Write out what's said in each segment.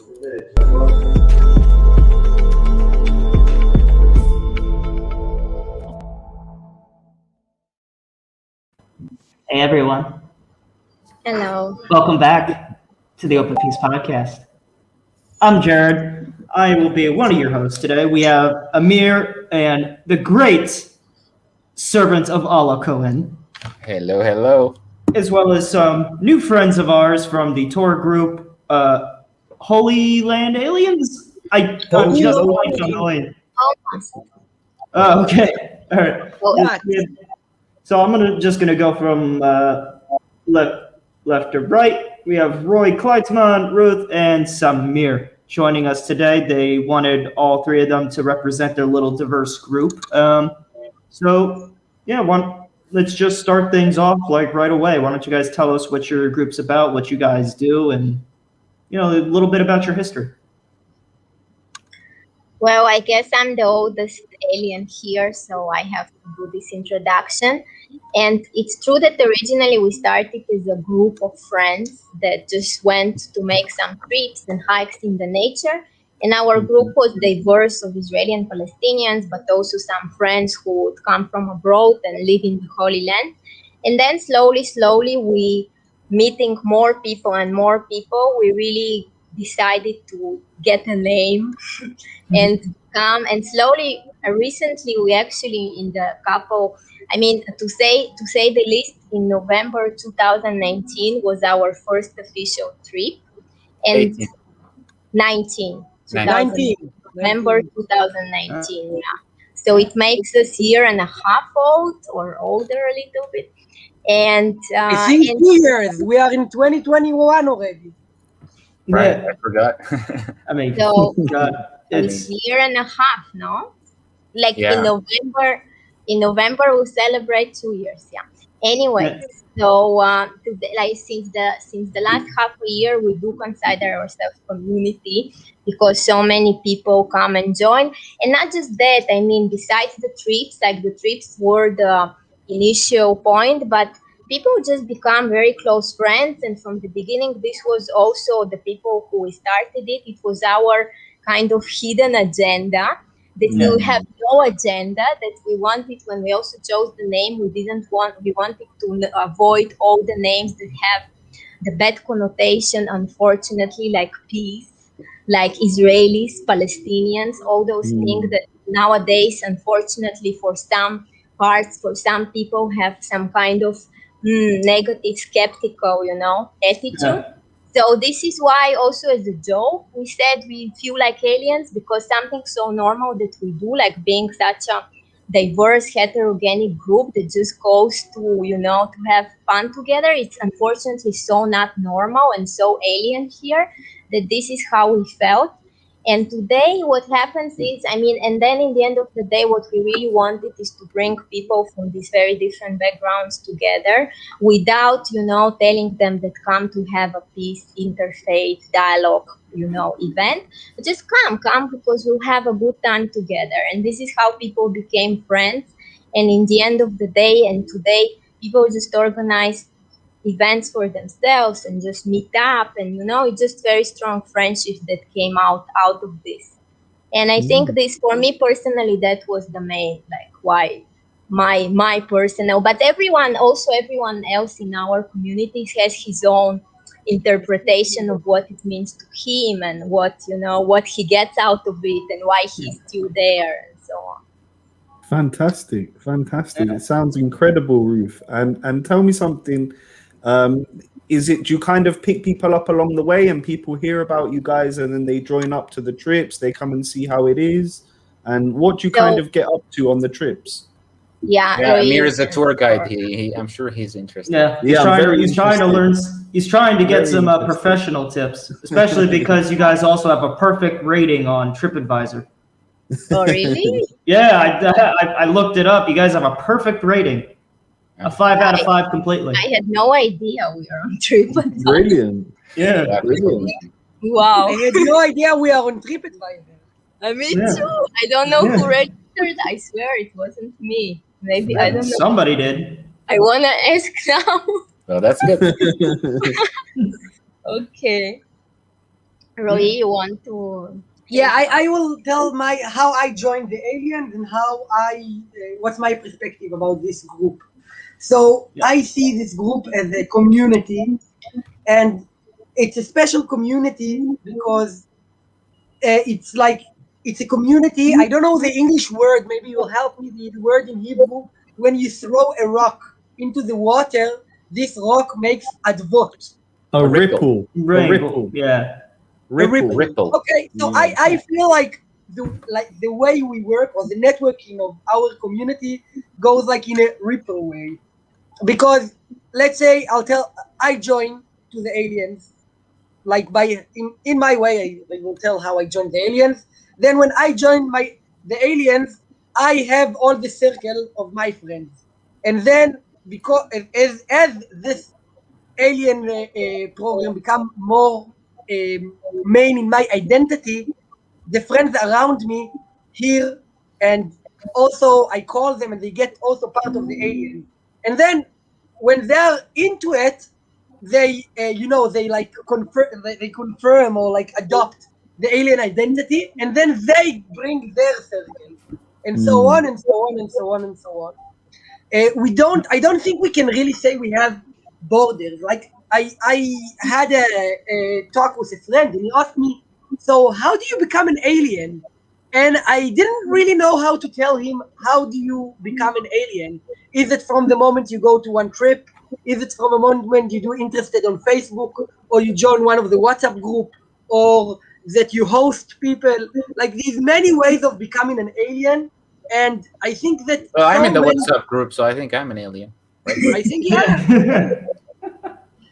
Hey everyone, Hello. welcome back to the Open Peace Podcast. I'm Jared. I will be one of your hosts today. We have Amir and the great servant of Allah Cohen, Hello, hello. as well as some new friends of ours from the Tor group, Holy Land Aliens. I'm just blanking on the name. Almost. Oh, okay. All right. Well, So I'm just gonna go from left to right. We have Roy Kleitzman, Ruth, and Samir joining us today. They wanted all three of them to represent their little diverse group. Let's just start things off like right away. Why don't you guys tell us what your group's about, what you guys do, and a little bit about your history. well, I guess I'm the oldest alien here, so I have to do this introduction. And it's true that originally we started as a group of friends that just went to make some trips and hikes in the nature. And our group was diverse of Israeli and Palestinians, but also some friends who would come from abroad and live in the Holy Land. And then slowly, we meeting more people and more people, we really decided to get a name and come. And slowly, recently, we actually in the couple. I mean, to say the least, in November 2019 was our first official trip, and 19. 19. November 2019, yeah. So it makes us year and a half old or older a little bit. And I think 2 years. We are in 2021 already. Right, Yeah. I forgot. I mean, So it's it's year and a half, no? Like Yeah. in November we'll celebrate 2 years, yeah. Anyway, Yeah. so like since the last half a year we do consider ourselves community because so many people come and join. And not just that, I mean, besides the trips, like the trips were the initial point, but people just become very close friends. And from the beginning, this was also the people who started it. It was our kind of hidden agenda that we have no agenda, that we wanted. When we also chose the name, we wanted to avoid all the names that have the bad connotation, unfortunately, like peace, like Israelis, Palestinians, all those things that nowadays, unfortunately, for some parts, for some people, have some kind of negative, skeptical, attitude. Yeah. So this is why also as a joke, we said we feel like aliens because something so normal that we do, like being such a diverse, heterogenic group that just goes to, to have fun together. It's unfortunately so not normal and so alien here that this is how we felt. And today what happens is, and then in the end of the day, what we really wanted is to bring people from these very different backgrounds together without, telling them that come to have a peace, interfaith dialogue, event. But just come because we'll have a good time together. And this is how people became friends. And in the end of the day and today, people just organize events for themselves and just meet up, and it's just very strong friendship that came out of this. And I think this, for me personally, that was the main, like, why my personal, but everyone else in our communities has his own interpretation of what it means to him and what he gets out of it and why he's still there and so on. Fantastic. It sounds incredible, Ruth. And tell me something. Do you kind of pick people up along the way and people hear about you guys and then they join up to the trips, they come and see how it is? And what do you kind of get up to on the trips? Yeah, Amir is a tour guide. I'm sure he's interested. Yeah, he's trying to learn. He's trying to get some professional tips, especially because you guys also have a perfect rating on TripAdvisor. Oh, really? Yeah, I looked it up. You guys have a perfect rating. A 5 out of 5 completely. I had no idea we are on TripAdvisor. Brilliant. Yeah. Brilliant. Wow. I had no idea we are on TripAdvisor. Me too. I don't know who registered. I swear it wasn't me. Maybe I don't know. Somebody did. I wanna ask now. Well, that's good. Okay. Roy, you want to? Yeah, I will tell how I joined the aliens and how what's my perspective about this group. So Yeah. I see this group as a community, and it's a special community because it's like it's a community. I don't know the English word. Maybe you'll help me. The word in Hebrew, when you throw a rock into the water, this rock makes advot. A Ripple. ripple. A ripple. Yeah. A ripple. Ripple. Okay, so Yeah. I feel like the way we work or the networking of our community goes like in a ripple way. Because let's say I join to the aliens, like in my way I will tell how I joined the aliens. Then when I join the aliens, I have all the circle of my friends. And then because as this alien program become more main in my identity, the friends around me here, and also I call them and they get also part of the alien. And then when they're into it, they they like they confirm or like adopt the alien identity, and then they bring their circle, and so on and so on and so on and so on. I don't think we can really say we have borders. Like I had a talk with a friend, and he asked me, "So how do you become an alien?" And I didn't really know how to tell him, how do you become an alien? Is it from the moment you go to one trip? Is it from a moment when you do interested on Facebook, or you join one of the WhatsApp group, or that you host people? Like these many ways of becoming an alien. And I think that Well, I'm so in the many, WhatsApp group, so I think I'm an alien. I think yeah.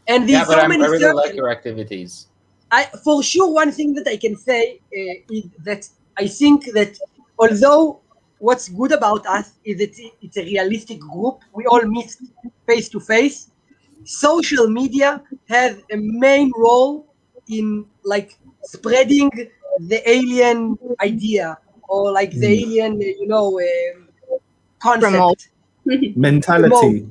And Yeah, there's but so I many really circles. like your activities. For sure, one thing that I can say is that I think that although what's good about us is that it's a realistic group, we all meet face to face. Social media has a main role in like spreading the alien idea or like the alien, Promote. concept. Mentality.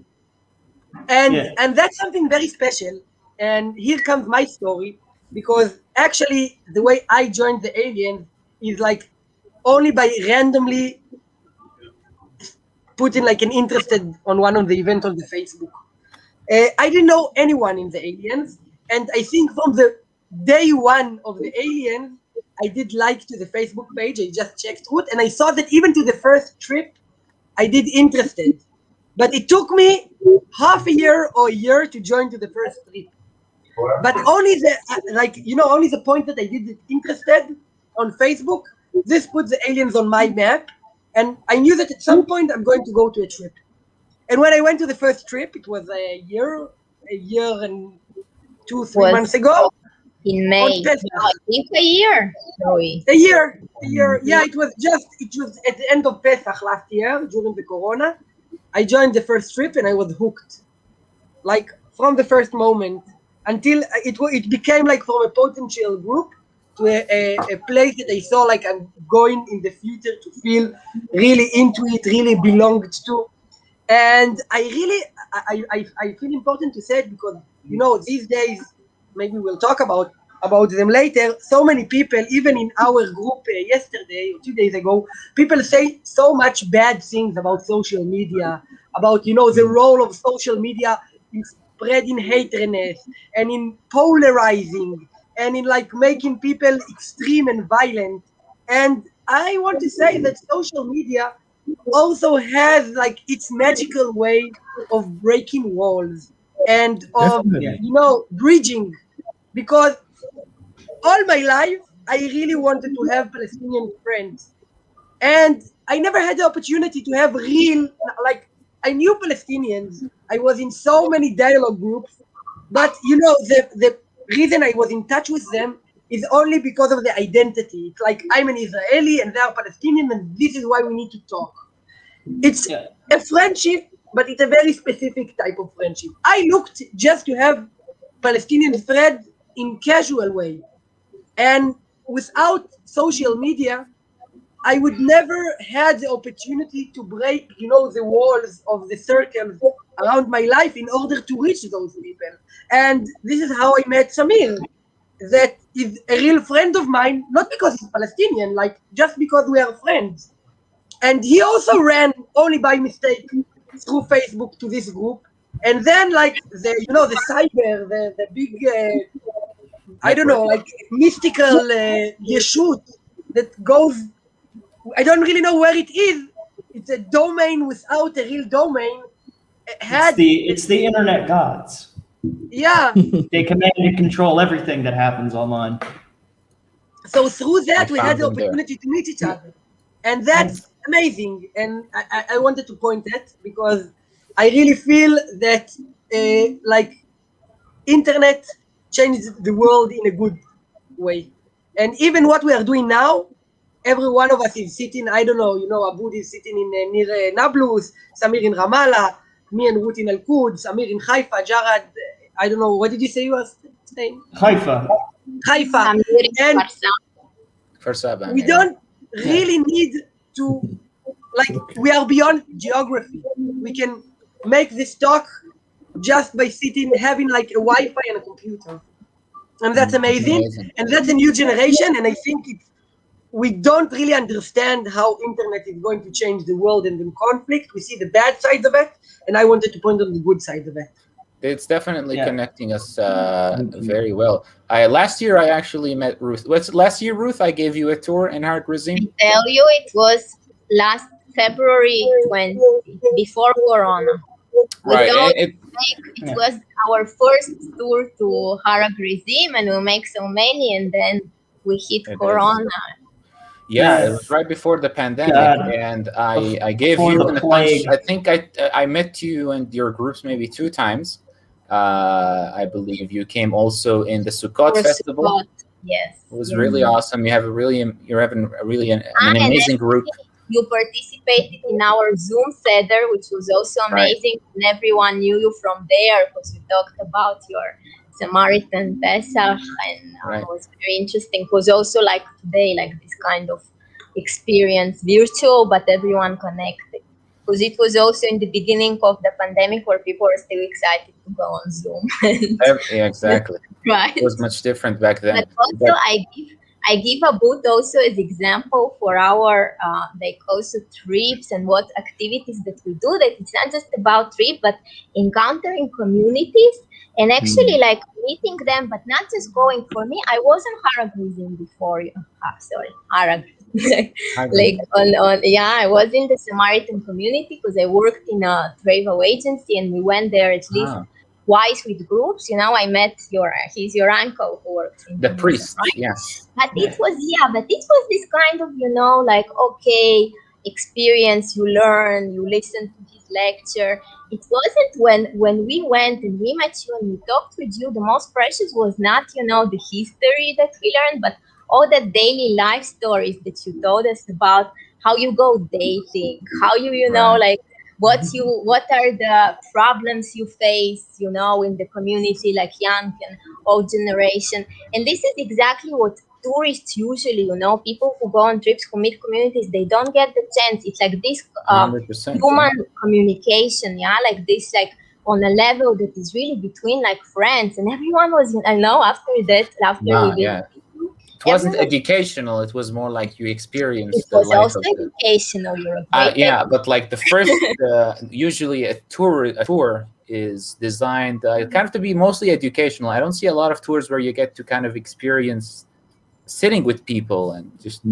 And Yeah. and that's something very special. And here comes my story, because actually the way I joined the aliens is like only by randomly putting like an interested on one of the event on the Facebook. I didn't know anyone in the aliens, and I think from the day one of the aliens, I did like to the Facebook page. I just checked out, and I saw that even to the first trip, I did interested, but it took me half a year or a year to join to the first trip. But only only the point that I did it interested on Facebook. This put the aliens on my map, and I knew that at some point I'm going to go to a trip. And when I went to the first trip, it was a year and 3 Was months ago in on May. Pesach. No, I think a year, Roy. A year. Yeah, it was at the end of Pesach last year during the Corona. I joined the first trip and I was hooked, like from the first moment until it became like from a potential group to a place that I saw like I'm going in the future to feel really into it, really belonged to. And I feel important to say it because these days, maybe we'll talk about them later. So many people, even in our group yesterday or 2 days ago, people say so much bad things about social media, about the role of social media in spreading hatredness and in polarizing and in like making people extreme and violent. And I want to say that social media also has like its magical way of breaking walls and of Definitely. bridging, because all my life I really wanted to have Palestinian friends, and I never had the opportunity to have real, like, I knew Palestinians, I was in so many dialogue groups, but the reason I was in touch with them is only because of the identity. It's like I'm an Israeli and they are Palestinian, and this is why we need to talk. It's Yeah. a friendship, but it's a very specific type of friendship. I looked just to have Palestinian thread in casual way, and without social media, I would never had the opportunity to break, the walls of the circles around my life in order to reach those people. And this is how I met Samir. that is a real friend of mine, not because he's Palestinian, like just because we are friends. And he also ran only by mistake through Facebook to this group. And then like the cyber, the big, I don't know, like mystical yeshut that goes, I don't really know where it is. It's a domain without a real domain. It's the internet gods. Yeah. They command and control everything that happens online. So through that, I we had the found them there. opportunity to meet each other. And that's amazing. And I wanted to point that because I really feel that like internet changed the world in a good way. And even what we are doing now, every one of us is sitting, I don't know, Abud is sitting in near Nablus, Samir in Ramallah, me and Ruth in Al-Quds, Samir in Haifa, Jared, I don't know, what did you say you were saying? Haifa. Haifa. Amir in And Farsa. For Saba. we don't really need to, like, we are beyond geography. We can make this talk just by sitting, having like a Wi-Fi and a computer. And that's amazing. And that's a new generation. And I think we don't really understand how internet is going to change the world and the conflict. We see the bad sides of it. And I wanted to point on the good side of it. It's definitely connecting us very well. Last year, I actually met Ruth. Last year, Ruth? I gave you a tour in Har Grizim. I tell you, it was last February 20, before Corona. Right. It was our first tour to Har Grizim, and we make so many, and then we hit Corona. Yeah, it was right before the pandemic, and I gave you a bunch. I think I met you and your groups maybe 2 times. I believe you came also in the Sukkot festival. Sukkot. Yes, it was really awesome. You're having an amazing group. You participated in our Zoom Seder, which was also amazing, and everyone knew you from there because we talked about your Samaritan Pesach, and it was very interesting. It was also like today, like this kind of experience, virtual, but everyone connected. Because it was also in the beginning of the pandemic where people were still excited to go on Zoom. Yeah, exactly. Right. It was much different back then. But also, I give Abud also as example for our like also trips and what activities that we do. That it's not just about trip, but encountering communities and actually like meeting them, but not just going. For me, I wasn't Har Grizim before. Har like I was in the Samaritan community because I worked in a travel agency, and we went there at least twice with groups. I met he's your uncle who works in the priest, right? Yes. But it was this kind of like experience. You learn, you listen to his lecture. It wasn't when we went and we met you and we talked with you. The most precious was not the history that we learned, but all the daily life stories that you told us about how you go dating, how you like what are the problems you face, in the community, like young and old generation. And this is exactly what tourists usually, people who go on trips, who meet communities, they don't get the chance. It's like this human communication, like this, like on a level that is really between like friends. And everyone was, it wasn't educational. It was more like you experienced. It was also educational. But like the first, usually a tour is designed kind of to be mostly educational. I don't see a lot of tours where you get to kind of experience sitting with people and just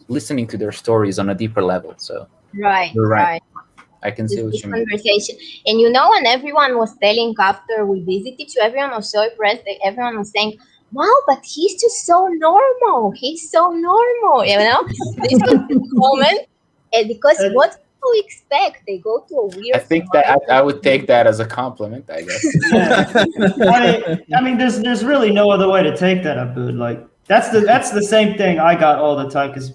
listening to their stories on a deeper level. So you're right. I can see what you mean. Conversation, and and everyone was telling after we visited you, everyone was so impressed. Everyone was saying, wow, but he's just so normal. He's so normal, This was the moment, and because what people expect, they go to a weird. I think that I would take that as a compliment, I guess. I mean, there's really no other way to take that, Abud. Like that's the same thing I got all the time. Because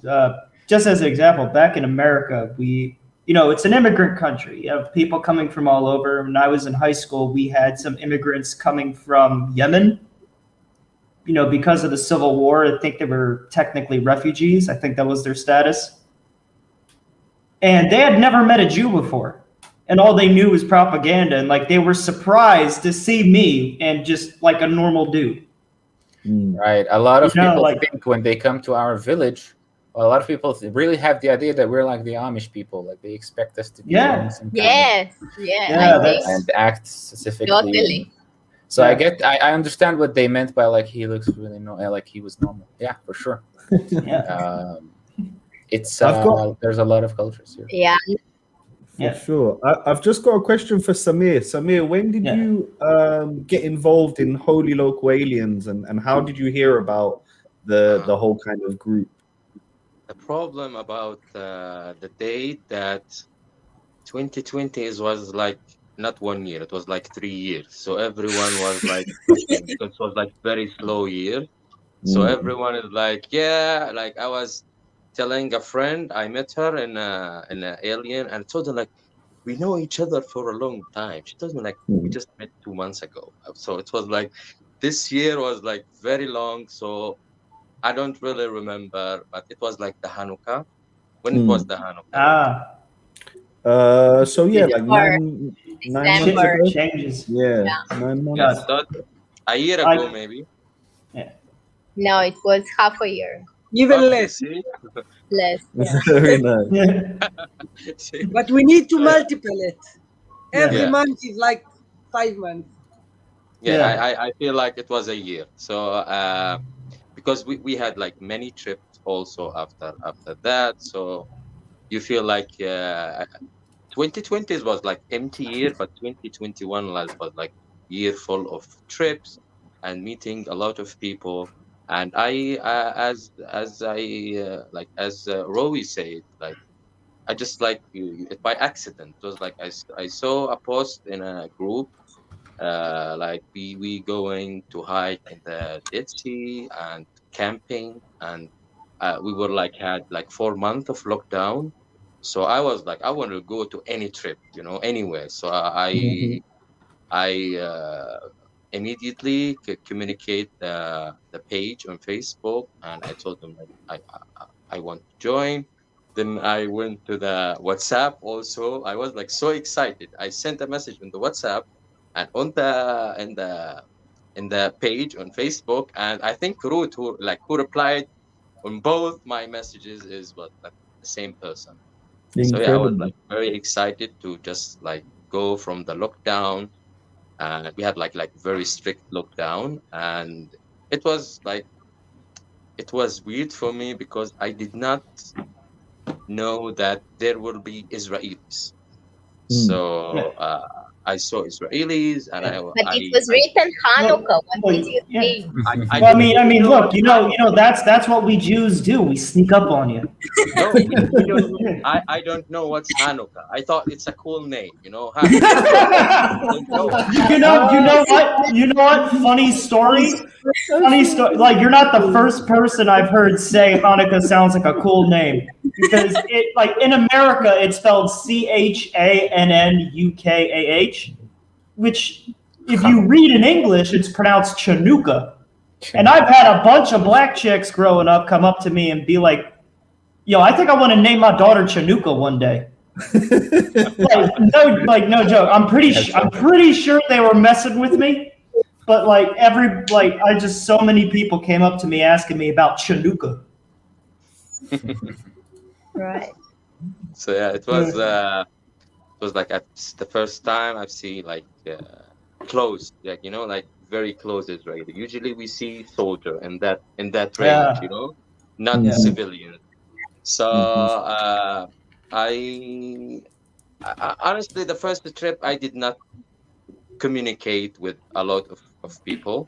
just as an example, back in America, it's an immigrant country. You have people coming from all over. When I was in high school, we had some immigrants coming from Yemen. Because of the Civil War, I think they were technically refugees. I think that was their status. And they had never met a Jew before. And all they knew was propaganda. And like they were surprised to see me and just like a normal dude. right? A lot of You know, people like- think when they come to our village, a lot of people really have the idea that we're like the Amish people, like they expect us to be Yeah. in some kind Yes, Yeah, I think and act specifically. totally. So Yeah. I understand what they meant by like he looks really like he was normal. Yeah, for sure. Yeah. It's I've got- there's a lot of cultures here. Yeah. For Yeah. sure. I've just got a question for Samir. Samir, when did Yeah. you get involved in Holy Local Aliens, and how did you hear about the whole kind of group? The problem about the date that 2020 was like not 1 year, it was like 3 years. So everyone was like, pushing, because it was like very slow year. So Mm. everyone is like, yeah, like I was telling a friend, I met her in a Alien, and told her like, we know each other for a long time. She told me like, we just met 2 months ago. So it was like, this year was like very long. So I don't really remember, but it was like the Hanukkah. When it was the Hanukkah. So yeah, like Or 9 months December. ago. Changes. Yeah, Yeah. 9 months. Yeah, so a year ago, maybe. No, it was half a year Even Okay, less. see? less. Yeah. Very nice. See? But we need to multiple it. Every Yeah. month is like 5 months. Yeah, Yeah. I feel like it was a year. So because we had like many trips also after that. So you feel like 2020 was like empty year, but 2021 was like year full of trips and meeting a lot of people. And I as Rowie said, like I just like by accident. It was like I saw a post in a group, like we going to hike in the Dead Sea and camping, and we were like had like 4 months of lockdown. So I was like, I want to go to any trip, anywhere. So I immediately communicate the page on Facebook, and I told them like I want to join. Then I went to the WhatsApp also. I was like so excited. I sent a message on the WhatsApp and on the page on Facebook, and I think Ruth who replied on both my messages is like the same person. So yeah, I was like very excited to just like go from the lockdown. We had like very strict lockdown, and it was weird for me because I did not know that there will be Israelis. So I saw Israelis, and But it was written Hanukkah. What did you yeah. think? Well, I mean, look, that's what we Jews do. We sneak up on you. No, I don't know what's Hanukkah. I thought it's a cool name, You know what? Funny story. Like, you're not the first person I've heard say Hanukkah sounds like a cool name, because it, like, in America it's spelled Channukkah, which if you read in English it's pronounced Chanukah. And I've had a bunch of black chicks growing up come up to me and be like, "Yo, I think I want to name my daughter Chanukah one day." No joke. I'm pretty sure they were messing with me. But so many people came up to me asking me about Chanukah. Right. So yeah, it was like the first time I've seen like close, like like very close Israeli. Usually we see soldier in that range, not civilian. So I honestly, the first trip I did not communicate with a lot of people.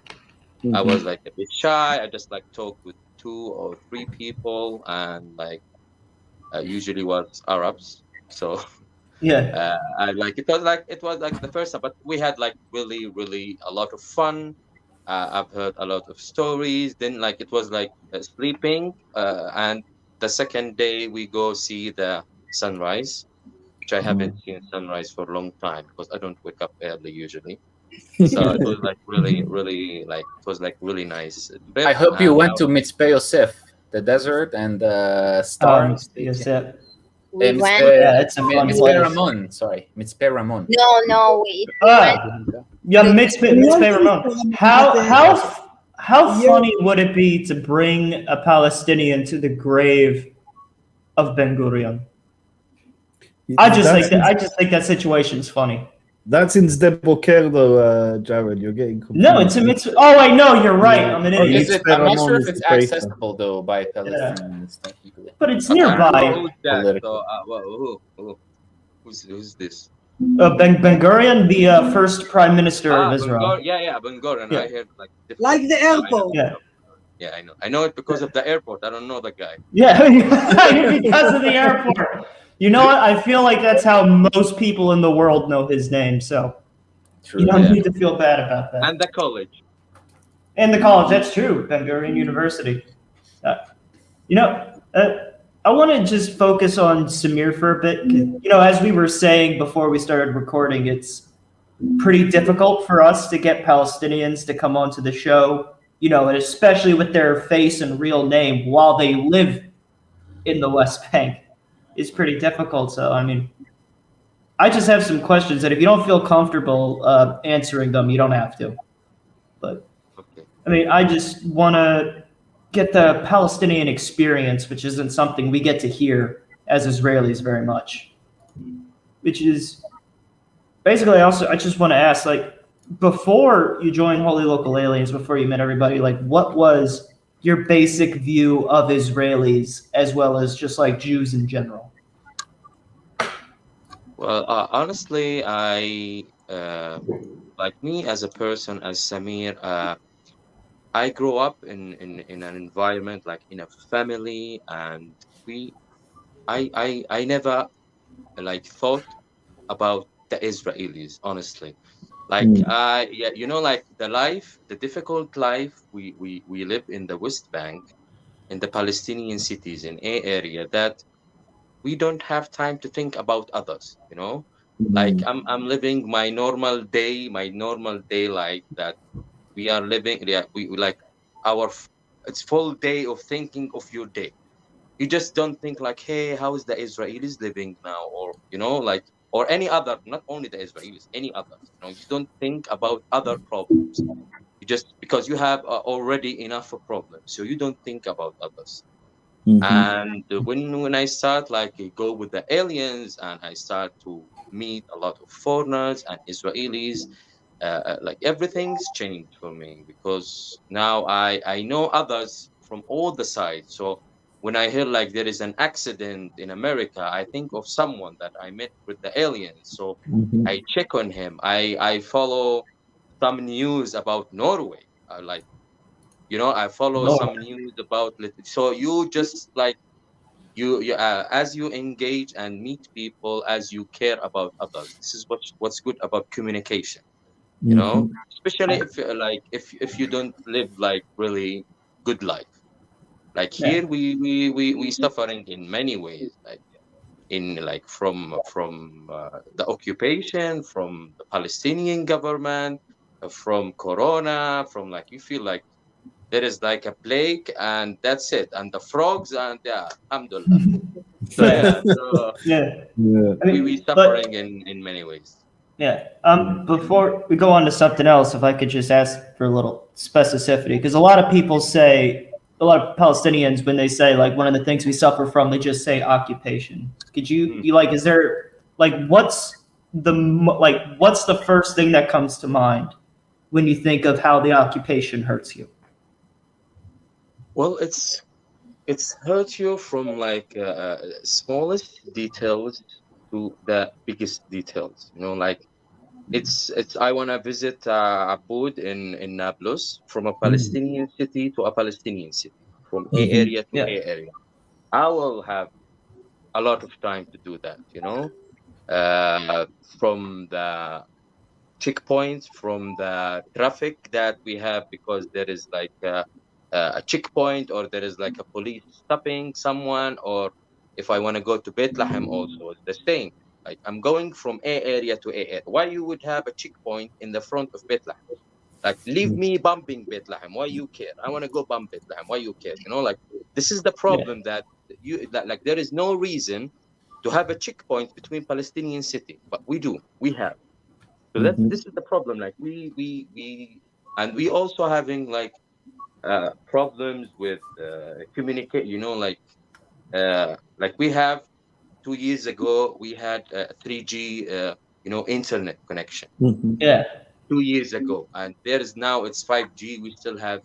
I was like a bit shy. I just like talked with 2 or 3 people, and like usually was Arabs. So Yeah. it was like the first time, but we had like really a lot of fun. I've heard a lot of stories. Then like it was like sleeping, and the second day we go see the sunrise, which I haven't seen sunrise for a long time because I don't wake up early usually. So it was like really like it was like really nice trip. I hope you went to Mitzpeh Yosef, the desert, and the stars. Yes, yeah. We went. Yeah, it's a fun Mitzpeh place. Ramon. Sorry, Mitzpeh Ramon. No, we Yeah, Mitzpeh Ramon. How Yeah. funny would it be to bring a Palestinian to the grave of Ben Gurion? I just think that situation's funny. That's in Sde Boker, though, Jared. You're getting confused. No, it's a mitzvah. Oh wait, no, you're right. I'm an Or idiot. is it? I'm not sure if it's accessible though by Palestinians technically. But it's I don't know nearby. who's that. Political. So, who's this? Ben Gurion, the first prime minister of Israel. Ben Gurion. Yeah. I heard like different- Like the I know. airport. Yeah. Yeah, I know. I know it because of the airport. I don't know the guy. Yeah, because of the airport. You know what? I feel like that's how most people in the world know his name. So True. you don't Yeah. need to feel bad about that. And the college. And the college, that's true. Ben Gurion University. I want to just focus on Samir for a bit. As we were saying before we started recording, it's pretty difficult for us to get Palestinians to come onto the show, and especially with their face and real name while they live in the West Bank. It's pretty difficult. So, I just have some questions that if you don't feel comfortable answering them, you don't have to. But, Okay. I just want to get the Palestinian experience, which isn't something we get to hear as Israelis very much. Which is basically I just want to ask, before you joined Holy Local Aliens, before you met everybody, what was your basic view of Israelis as well as just Jews in general? Well, honestly, I like me as a person, as Samir. I grew up in an environment, like in a family, and I never thought about the Israelis, honestly. The difficult life we live in the West Bank, in the Palestinian cities in A area, that we don't have time to think about others, I'm living my normal day like that. We are living, it's full day of thinking of your day. You just don't think hey, how is the Israelis living now, or or any other, not only the Israelis, any others. You don't think about other problems. You just, because you have already enough problems, so you don't think about others. And when I start go with the aliens, and I start to meet a lot of foreigners and Israelis, everything's changed for me, because now I know others from all the sides. So when I hear there is an accident in America, I think of someone that I met with the aliens. So I check on him. I follow some news about Norway. I follow some news about. So you just you as you engage and meet people, as you care about others. This is what's good about communication. Especially if you don't live really good life. Here we suffering in many ways, from the occupation, from the Palestinian government, from Corona, from you feel there is a plague, and that's it, and the frogs, and alhamdulillah. We suffering in many ways. Yeah. Before we go on to something else, if I could just ask for a little specificity, because a lot of people say, a lot of Palestinians, when they say one of the things we suffer from, they just say occupation. Could you is there what's the first thing that comes to mind when you think of how the occupation hurts you? Well, it's hurt you from smallest details to the biggest details. It's I want to visit Aboud in Nablus, from a Palestinian city to a Palestinian city, from A area to A area. I will have a lot of time to do that, from the checkpoints, from the traffic that we have, because there is a checkpoint, or there is a police stopping someone, or if I want to go to Bethlehem, also it's the same. I'm going from A area to A area. Why you would have a checkpoint in the front of Bethlehem? Leave me bumping Bethlehem. Why you care? I want to go bump Bethlehem. Why you care? This is the problem, that you there is no reason to have a checkpoint between Palestinian city, but we do. We have. So this is the problem. We also having problems with communicate. Like we have 2 years ago, we had 3G, internet connection. Mhm. Yeah. 2 years ago, and there is now it's 5G. We still have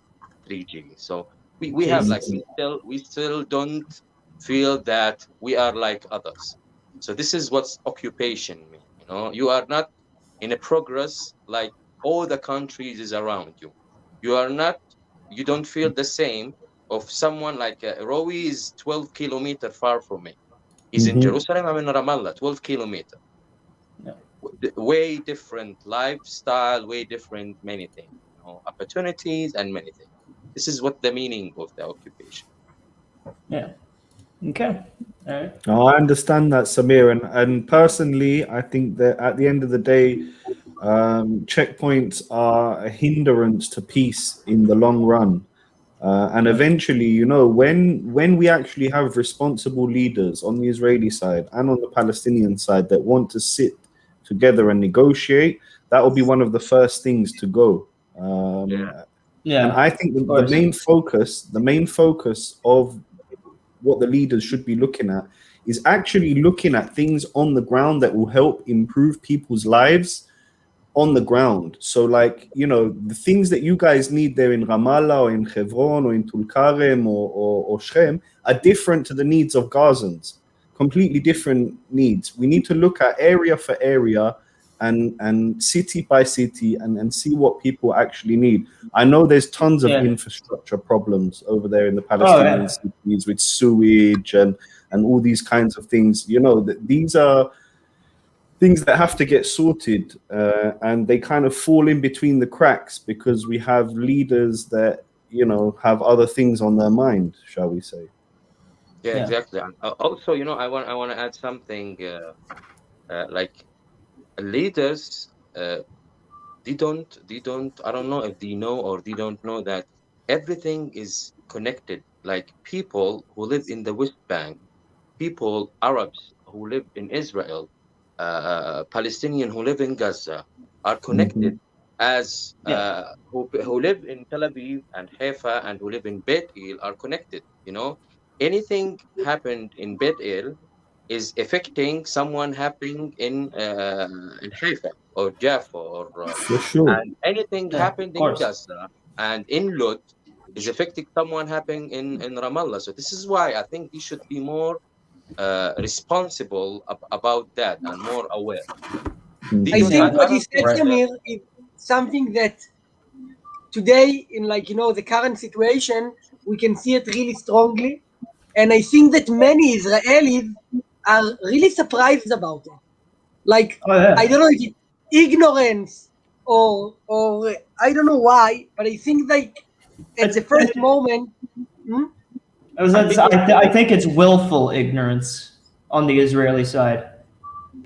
3G. So we have like Jesus. we still don't feel that we are like others. So this is what's occupation mean. You are not in a progress like all the countries is around you. You are not. You don't feel the same of someone like Rowi is 12 kilometer far from me. He's in Mhm. Jerusalem. I'm in Ramallah, 12 kilometer. Yeah. Way different lifestyle, way different many things, opportunities and many things. This is what the meaning of the occupation. Yeah. Okay. All right. No, I understand that, Samir, and personally, I think that at the end of the day, checkpoints are a hindrance to peace in the long run. And eventually, when we actually have responsible leaders on the Israeli side and on the Palestinian side that want to sit together and negotiate, that will be one of the first things to go. Yeah. Yeah. And I think the course. main focus of what the leaders should be looking at is actually looking at things on the ground that will help improve people's lives on the ground. So like, the things that you guys need there in Ramallah or in Hebron or in Tulkarem or Shem are different to the needs of Gazans, completely different needs. We need to look at area for area and city by city and see what people actually need. I know there's tons of Yeah. infrastructure problems over there in the Palestinian cities with sewage and all these kinds of things. These are things that have to get sorted, and they kind of fall in between the cracks because we have leaders that have other things on their mind, shall we say. Yeah, Yeah. exactly. And also, I want to add something. Like leaders, they don't. I don't know if they know or they don't know that everything is connected. Like people who live in the West Bank, people, Arabs who live in Israel, Palestinian who live in Gaza are connected as who live in Tel Aviv and Haifa and who live in Beit El are connected. Anything happened in Beit El is affecting someone happening in Haifa or Jaffa For sure. and anything Yeah, happened of in course. Gaza and in Lut is affecting someone happening in Ramallah. So this is why I think they should be more responsible about that and more aware. They I don't- think what don't he said, think that- Samir, is something that today, in the current situation, we can see it really strongly, and I think that many Israelis are really surprised about it. Like, Oh yeah. I don't know if it's ignorance or I don't know why, but I think like at the first moment, I think it's willful ignorance on the Israeli side.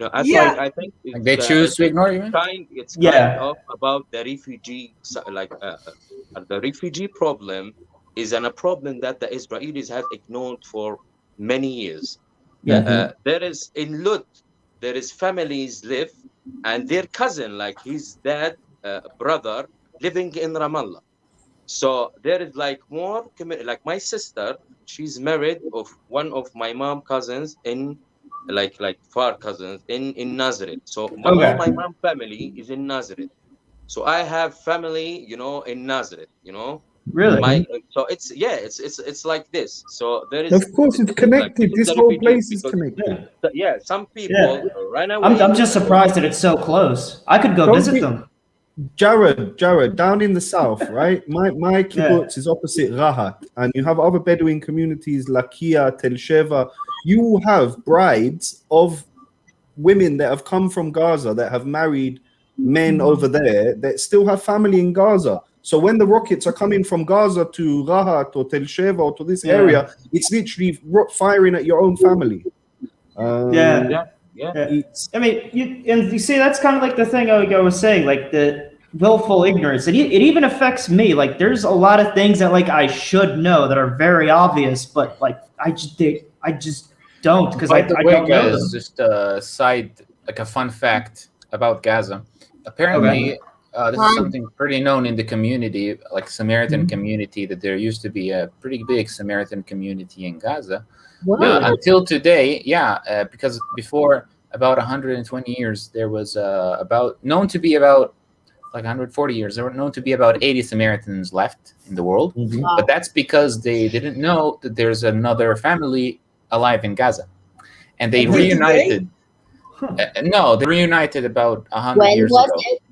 No, Yeah. I think Like they choose to ignore you, man? it's Yeah. kind of about the refugee, the refugee problem is a problem that the Israelis have ignored for many years. Yeah. There is in Lut, there is families live and their cousin, like his dad, brother, living in Ramallah. So there is like more like my sister, she's married of one of my mom cousins in like far cousins in Nazareth. So Okay. all my mom family is in Nazareth. So I have family, in Nazareth. Really? So it's like this. So there is Of course, it's this is connected. this is This the whole refugees place is because connected. some people ran away. I'm just surprised that it's so close. I could go Don't visit be- them. Jared, down in the south, right? My kibbutz is opposite Rahat, and you have other Bedouin communities, Lakia, Tel Sheva. You will have brides of women that have come from Gaza that have married men over there that still have family in Gaza. So when the rockets are coming from Gaza to Rahat or Tel Sheva or to this area, it's literally firing at your own family. Yeah. It's I mean, you see, that's kind of like the thing I was saying, like the willful ignorance. It even affects me. Like, there's a lot of things that like I should know that are very obvious, but like I just don't because I By the way, don't know guys, them. just a side, like a fun fact about Gaza. Apparently, This Wow. is something pretty known in the community, like Samaritan Mhm. community, that there used to be a pretty big Samaritan community in Gaza. Wow. Until today, because before about 120 years, there was known to be about like 140 years, there were known to be about 80 Samaritans left in the world. Mhm. Wow. But that's because they didn't know that there's another family alive in Gaza. And they Until today? reunited. No, they reunited about 100 When years was ago. it?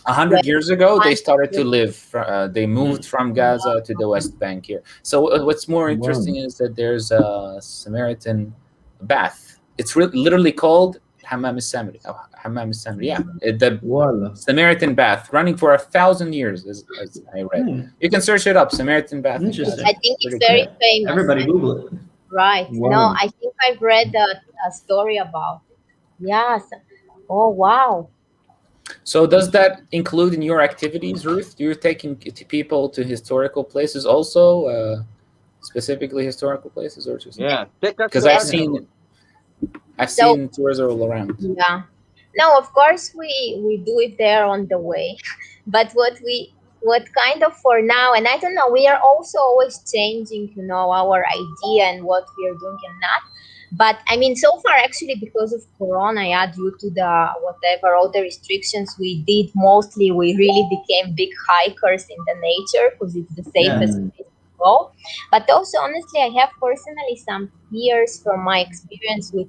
100 years ago, they started to Yeah. live. They moved from Gaza to the West Bank here. So what's more interesting is that there's a Samaritan bath. It's literally called Hammam al-Samri. Hammam al-Samri, yeah. The Voila. Samaritan bath, running for 1,000 years, as I read. Hmm. You can search it up, Samaritan bath. in Interesting. Gaza. I think it's Pretty very cool. famous. Everybody Google it. Right. Wow. No, I think I've read a story about it. Yes. Oh, wow. So does that include in your activities, Ruth? You're taking people to historical places also, specifically historical places, or just Yeah, take us because to I've Arnhem. So- seen tours all around. Yeah. No, of course we do it there on the way. But what kind of for now, and I don't know, we are also always changing, our idea and what we are doing and not. But I mean, so far actually because of Corona, due to the whatever all the restrictions we did, mostly we really became big hikers in the nature because it's the safest place to go. But also honestly, I have personally some fears from my experience with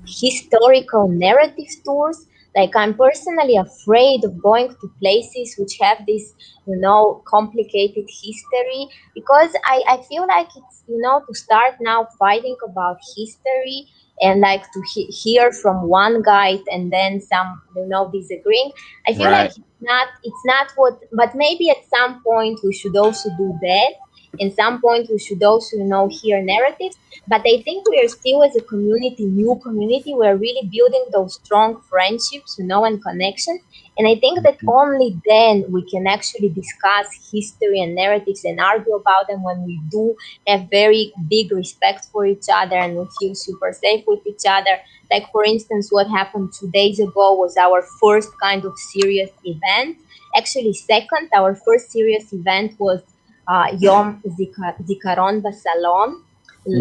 historical narrative tours. Like I'm personally afraid of going to places which have this, complicated history, because I feel like it's, to start now fighting about history and like to hear from one guide and then some, disagreeing. I feel Right. like it's not what, but maybe at some point we should also do that. And some point we should also, hear narratives. But I think we are still as a community, new community, we're really building those strong friendships, and connections. And I think that only then we can actually discuss history and narratives and argue about them, when we do have very big respect for each other and we feel super safe with each other. Like, for instance, what happened 2 days ago was our first kind of serious event. Actually, second, our first serious event was Yom Zikaron Basalon,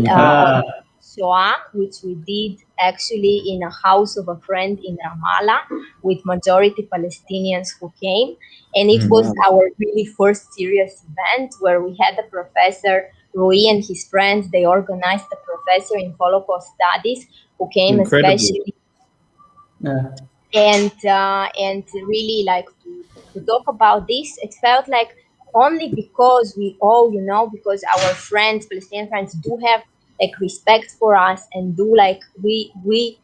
Ah. Shoah, which we did actually in a house of a friend in Ramallah with majority Palestinians who came. And it was our really first serious event where we had a professor, Rui, and his friends. They organized a professor in Holocaust studies who came Incredible. especially Yeah. and really like to talk about this. It felt like only because we all, because our friends, Palestinian friends, do have like respect for us and do like we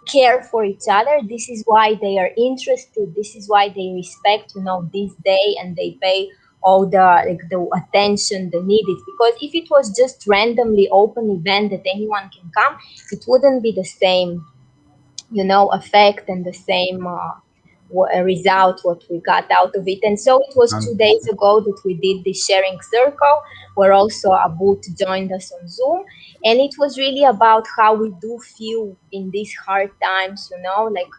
care for each other. This is why they are interested. This is why they respect, this day, and they pay all the attention they needed. Because if it was just randomly open event that anyone can come, it wouldn't be the same, effect and the same result what we got out of it. And so it was 2 days ago that we did the sharing circle, where also Abut joined us on Zoom, and it was really about how we do feel in these hard times, like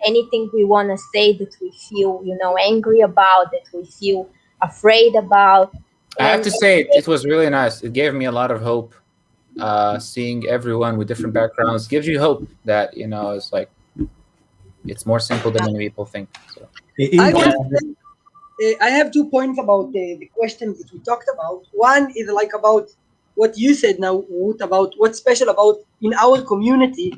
anything we want to say that we feel, angry about, that we feel afraid about. I have to say, it was really nice. It gave me a lot of hope. Seeing everyone with different backgrounds gives you hope that, it's like, it's more simple than many people think. So. I have 2 points about the questions that we talked about. One is like about what you said now, Woot, about what's special about in our community.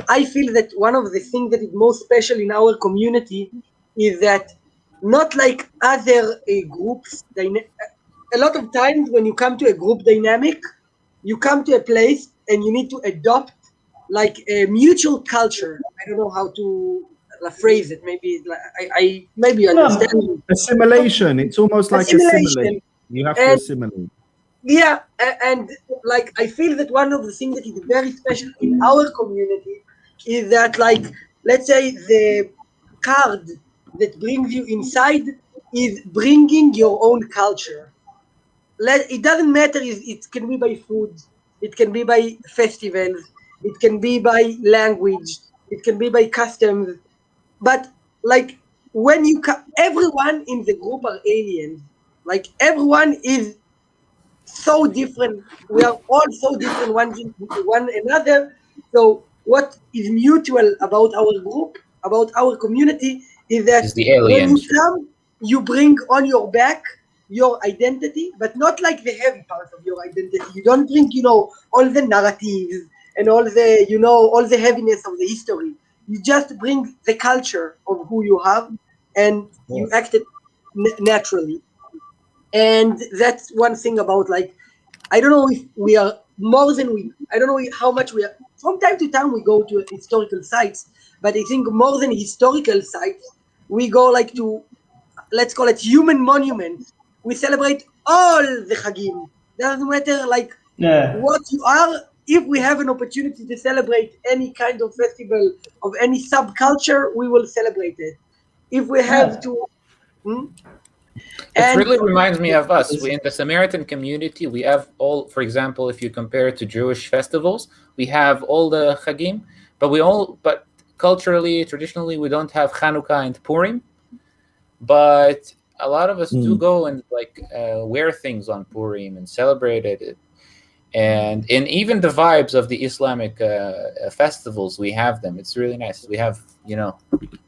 I feel that one of the things that is most special in our community is that not like other groups. A lot of times when you come to a group dynamic, you come to a place and you need to adopt like a mutual culture. I don't know how to phrase it. Maybe maybe you understand. Assimilation. It's almost like assimilate. You have to assimilate. Yeah, and like I feel that one of the things that is very special in our community is that, like, let's say the card that brings you inside is bringing your own culture. It doesn't matter if it can be by food, it can be by festivals, it can be by language, it can be by customs, but like when everyone in the group are aliens. Like everyone is so different. We are all so different one another. So what is mutual about our group, about our community, is that Is the when you aliens. come, you bring on your back your identity, but not like the heavy part of your identity. You don't bring, all the narratives and all the heaviness of the history. You just bring the culture of who you have, and you act it naturally. And that's one thing about, like, I don't know if we are more than I don't know how much we are. From time to time, we go to historical sites, but I think more than historical sites, we go like to, let's call it, human monuments. We celebrate all the Chagim. Doesn't matter like Yeah. what you are. If we have an opportunity to celebrate any kind of festival of any subculture, we will celebrate it. If we have to, It really reminds me of us. We, in the Samaritan community, we have all, for example, if you compare it to Jewish festivals, we have all the Chagim, but culturally, traditionally, we don't have Chanukah and Purim. But a lot of us do go and wear things on Purim and celebrate it. And in even the vibes of the Islamic festivals, we have them. It's really nice. We have,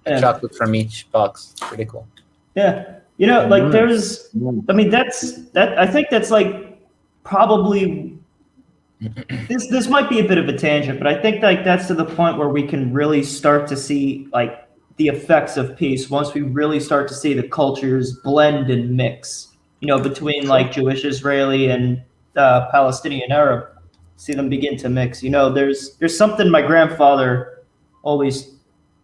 a chocolate from each box. Pretty cool. Yeah. There's, I think that's like probably, this might be a bit of a tangent, but I think like that's to the point where we can really start to see like the effects of peace once we really start to see the cultures blend and mix, between like Jewish, Israeli, and Palestinian Arab, see them begin to mix. There's something my grandfather always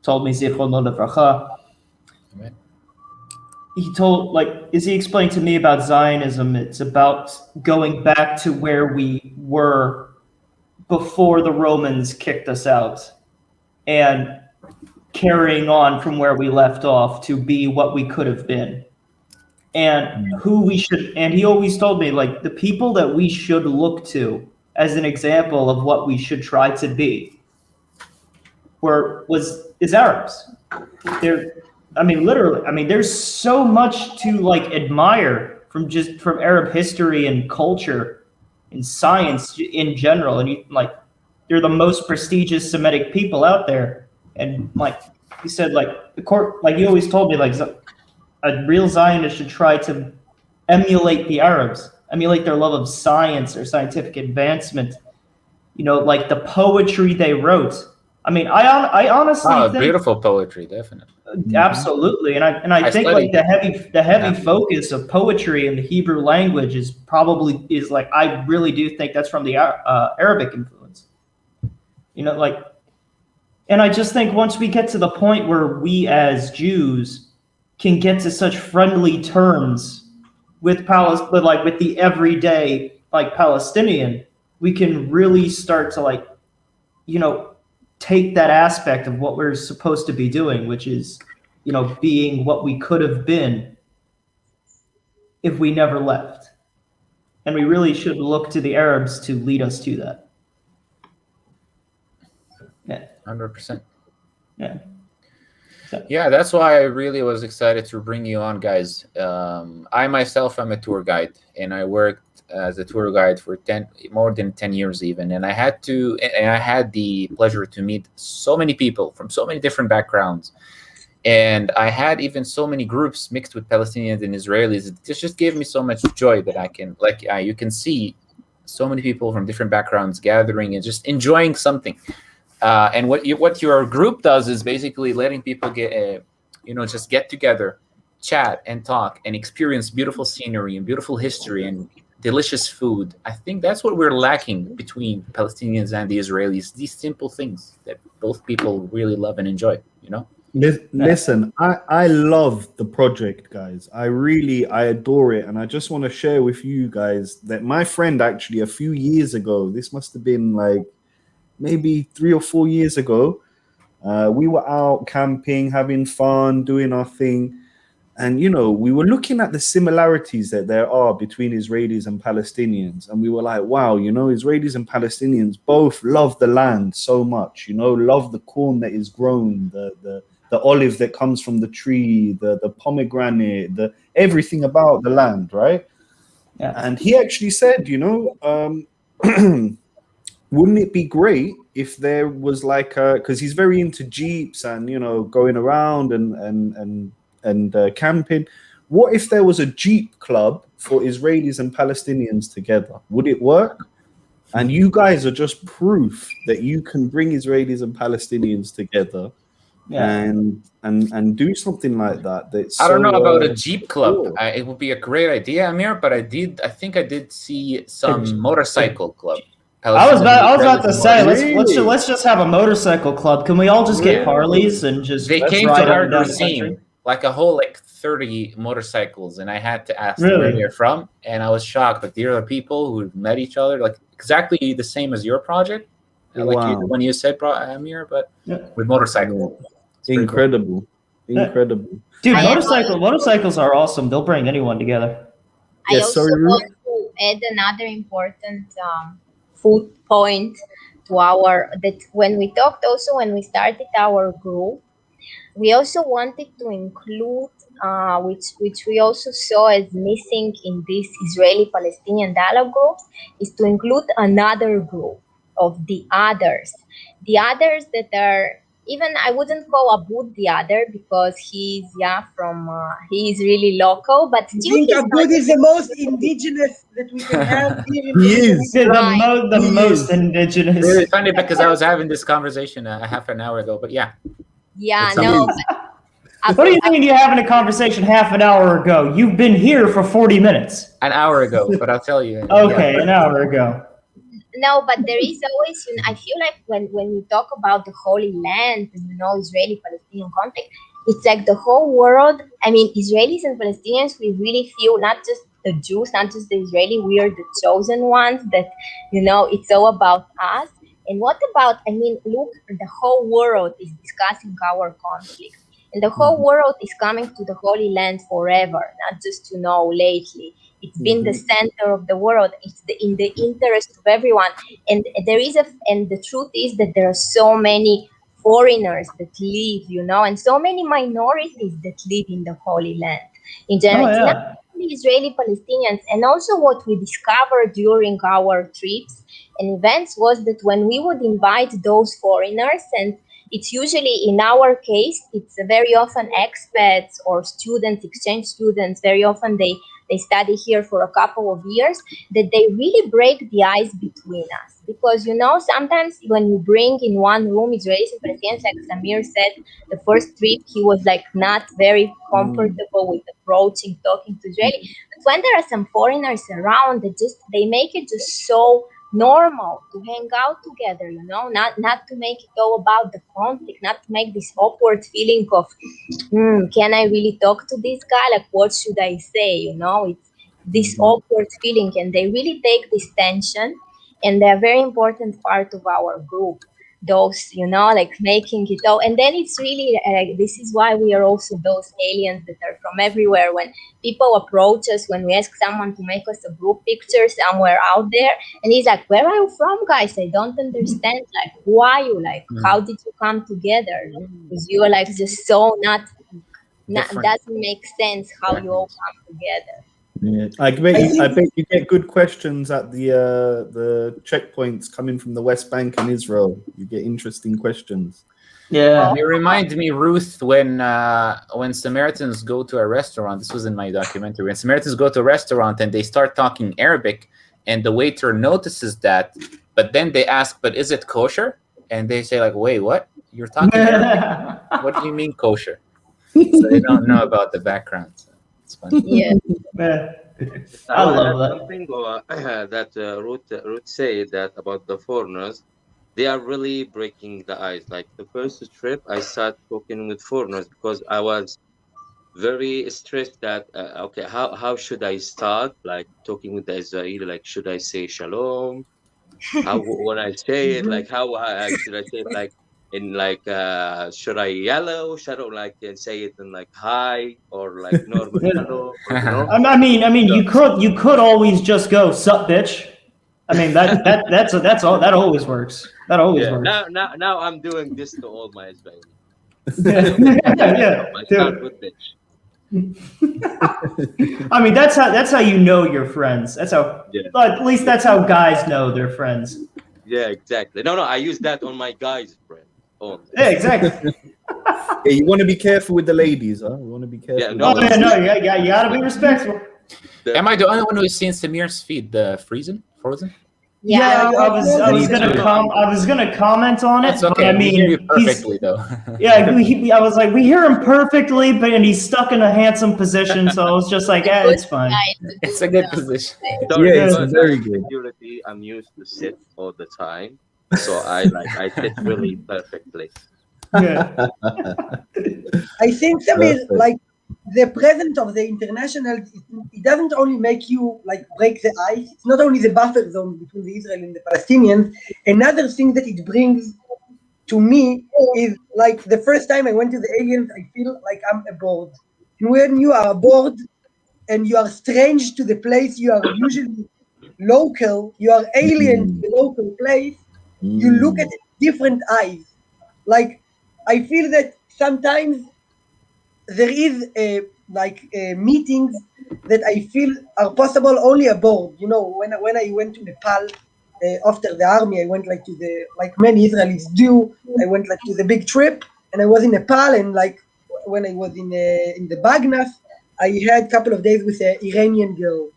told me, Zichrono Livracha. He explained to me about Zionism, it's about going back to where we were before the Romans kicked us out and carrying on from where we left off to be what we could have been. And he always told me, like, the people that we should look to as an example of what we should try to be is Arabs. Literally, there's so much to admire from Arab history and culture and science in general. And they're the most prestigious Semitic people out there. And he said, he always told me, a real Zionist should try to emulate the Arabs, emulate their love of science or scientific advancement. The poetry they wrote. I honestly think beautiful poetry, definitely. Absolutely, and I think the heavy focus of poetry in the Hebrew language is I really do think that's from the Arabic influence. And I just think once we get to the point where we as Jews can get to such friendly terms with with the everyday Palestinian, we can really start to take that aspect of what we're supposed to be doing, which is, being what we could have been if we never left. And we really should look to the Arabs to lead us to that. Yeah. 100%. Yeah. Yeah, that's why I really was excited to bring you on, guys. I myself am a tour guide, and I worked as a tour guide for more than 10 years even. And I had the pleasure to meet so many people from so many different backgrounds. And I had even so many groups mixed with Palestinians and Israelis. It just gave me so much joy that I can, you can see so many people from different backgrounds gathering and just enjoying something. And what your group does is basically letting people just get together, chat and talk and experience beautiful scenery and beautiful history and delicious food. I think that's what we're lacking between Palestinians and the Israelis. These simple things that both people really love and enjoy, Listen, I love the project, guys. I adore it. And I just want to share with you guys that my friend actually a few years ago, this must have been maybe 3 or 4 years ago, we were out camping, having fun, doing our thing. And, we were looking at the similarities that there are between Israelis and Palestinians. And we were like, wow, Israelis and Palestinians both love the land so much, love the corn that is grown, the the olive that comes from the tree, the pomegranate, the everything about the land, right? Yeah. And he actually said, wouldn't it be great if there was like because he's very into Jeeps and going around and camping. What if there was a Jeep club for Israelis and Palestinians together? Would it work? And you guys are just proof that you can bring Israelis and Palestinians together and do something like that. That's I don't know so, about a Jeep club. cool. It would be a great idea, Amir, but I think I did see some motorcycle club. I was about to say, Really? let's just have a motorcycle club. Can we all just get Harleys and just They let's came to ride up our and down the museum, country? like a whole 30 motorcycles, and I had to ask them Really? where they're from, and I was shocked. Like, there are people who met each other, like exactly the same as your project, Wow. when you said Amir, but Yeah. with motorcycles. It's pretty cool. Incredible. Dude, I motorcycles are awesome. They'll bring anyone together. I Yes, also sorry, Ruth? want to add another important food point to that when we talked also when we started our group, we also wanted to include which we also saw as missing in this Israeli-Palestinian dialogue group, is to include another group of the others that are, even I wouldn't call Abud the other because he's he's really local, but I still think he's Abud not- is the most indigenous that we can have here in He the is. The Right. most indigenous. Really funny because I was having this conversation a half an hour ago, but yeah. Yeah, It's no. amazing. but What do you mean you're having a conversation half an hour ago? You've been here for 40 minutes. An hour ago, but I'll tell you. Okay, an hour ago. No, but there is always, I feel like when we talk about the Holy Land and, Israeli-Palestinian conflict, it's like the whole world. I mean, Israelis and Palestinians, we really feel not just the Jews, not just the Israeli, we are the chosen ones that, it's all about us. And what about, look, the whole world is discussing our conflict. And the whole world is coming to the Holy Land forever, not just, lately. It's been the center of the world. It's in the interest of everyone. And and the truth is that there are so many foreigners that live, and so many minorities that live in the Holy Land. In general, it's not only Israeli Palestinians. And also what we discovered during our trips and events was that when we would invite those foreigners, and it's usually, in our case, it's very often expats or students, exchange students, very often they study here for a couple of years, that they really break the ice between us. Because, sometimes when you bring in one room Israelis and Palestinians, like Samir said, the first trip, he was not very comfortable with approaching, talking to Israeli. But when there are some foreigners around, they make it just so normal to hang out together, not to make it all about the conflict, not to make this awkward feeling of, can I really talk to this guy? Like, what should I say? It's this awkward feeling, and they really take this tension, and they're a very important part of our group. Those, making it all. And then it's really, this is why we are also those aliens that are from everywhere. When people approach us, when we ask someone to make us a group picture somewhere out there, and he's like, where are you from, guys? I don't understand. Like, who are you? Like, how did you come together? Because you are just so not doesn't make sense how you all come together. Yeah. I bet you get good questions at the checkpoints coming from the West Bank and Israel. You get interesting questions. Yeah. You remind me, Ruth, when Samaritans go to a restaurant. This was in my documentary. When Samaritans go to a restaurant and they start talking Arabic, and the waiter notices that, but then they ask, "But is it kosher?" And they say, like, "Wait, what? You're talking Arabic? What do you mean kosher?" So they don't know about the background. So it's funny. Yeah. I love that. Something that Ruth said that about the foreigners, they are really breaking the ice. Like the first trip, I started talking with foreigners because I was very stressed that okay, how should I start like talking with the Israeli? Like, should I say shalom? How when I say it, like how should I say it? Like in like should I yellow? Should I like and say it in like hi or like normal hello? Or, I mean, you could always just go sup, bitch. I mean that's all. That always works. That always works. Now I'm doing this to all my Israelis. Yeah. My Dude. childhood bitch. I mean, that's how you know you're friends. That's how. Yeah. But at least that's how guys know they're friends. Yeah, exactly. No, I use that on my guys, friend. Only. Yeah, exactly. Yeah, you want to be careful with the ladies, huh? You want to be careful. Yeah, with no, Oh the yeah, ladies. no, yeah, you gotta be respectful. Am I the only one who's seen Samir's feed, Frozen? Yeah, you I have was no gonna comment on it, That's but okay. I We hear you mean, perfectly, though. I was like, we hear him perfectly, but and he's stuck in a handsome position, so I was just like, it's fine. It's a good position. Sorry, Yeah, it's because very as good. security, I'm used to sit all the time, so I sit really perfectly. Yeah. I think, Samir, Perfect. like the presence of the international, it doesn't only make you like break the ice. It's not only the buffer zone between the Israel and the Palestinians. Another thing that it brings to me is like the first time I went to the aliens, I feel like I'm aboard. And when you are aboard and you are strange to the place you are usually local, you are alien to the local place, you look at different eyes. Like I feel that sometimes there is meetings that I feel are possible only aboard. You know, when I went to Nepal after the army, I went like to the like many Israelis do. I went like to the big trip, and I was in Nepal, and like when I was in the Bagnas, I had a couple of days with an Iranian girl.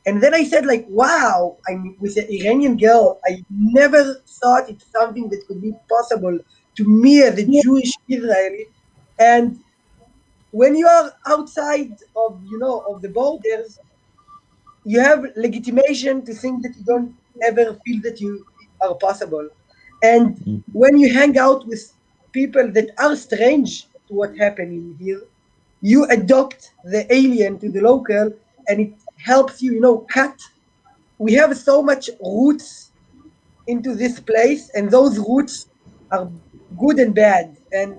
And then I said, like, wow, I'm with an Iranian girl. I never thought it's something that could be possible to me as a Jewish Israeli. And when you are outside of of the borders, you have legitimation to think that you don't ever feel that you are possible. And when you hang out with people that are strange to what happening here, you adopt the alien to the local, and it helps you, cut. We have so much roots into this place, and those roots are good and bad. And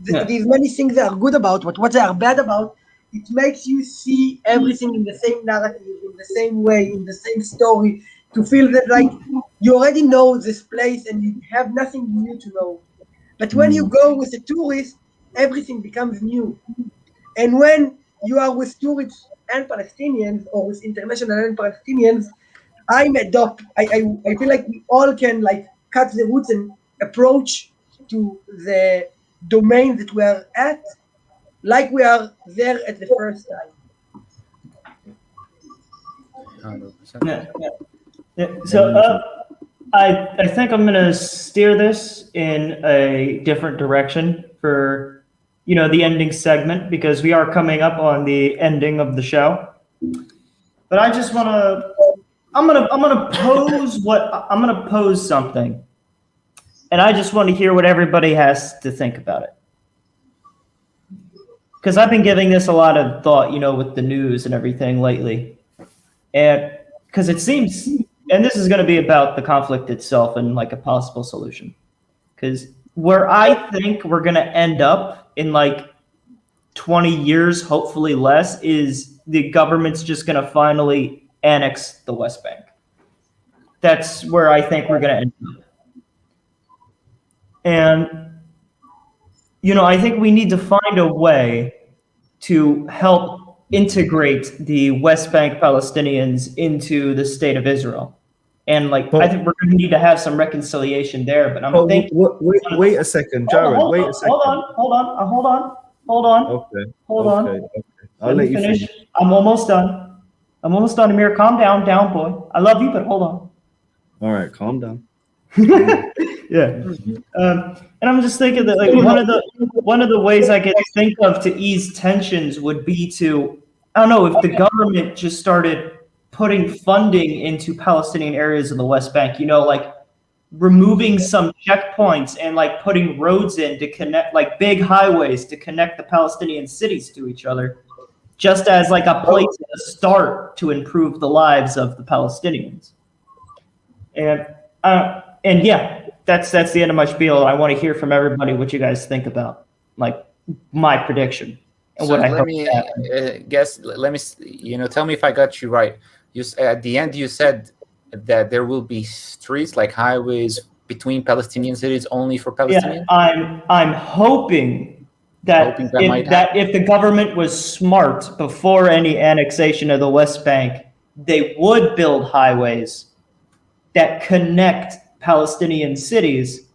Yeah. these many things that are good about, but what they are bad about, it makes you see everything in the same narrative, in the same way, in the same story, to feel that like you already know this place and you have nothing new to know. But when you go with a tourist, everything becomes new. And when you are with tourists and Palestinians, or with international and Palestinians, I feel like we all can like cut the roots and approach to the domain that we are at like we are there at the first time. 100%. Yeah. So I think I'm gonna steer this in a different direction for the ending segment, because we are coming up on the ending of the show. But I just wanna I'm gonna pose something, and I just want to hear what everybody has to think about it. Because I've been giving this a lot of thought, with the news and everything lately. And because it seems, and this is going to be about the conflict itself and like a possible solution. Because where I think we're going to end up in like 20 years, hopefully less, is the government's just going to finally annex the West Bank. That's where I think we're going to end up. And I think we need to find a way to help integrate the West Bank Palestinians into the state of Israel. And I think we're going to need to have some reconciliation there. But I'm thinking. Wait a second, Jared. Wait a second. Hold on. Okay. I'll let you finish. I'm almost done. Amir. Calm down, boy. I love you, but hold on. All right, calm down. Yeah. And I'm just thinking that one of the ways I could think of to ease tensions would be to, I don't know, if the government just started putting funding into Palestinian areas of the West Bank, like removing some checkpoints and like putting roads in to connect, like big highways to connect the Palestinian cities to each other, just as like a place to start to improve the lives of the Palestinians. And yeah, that's the end of my spiel. I want to hear from everybody what you guys think about like my prediction and So what I let hope me to happen. guess. Let me tell me if I got you right. At the end you said that there will be streets like highways between Palestinian cities only for Palestinians. Yeah, I'm hoping that Hoping that might if the government was smart before any annexation of the West Bank, they would build highways that connect Palestinian cities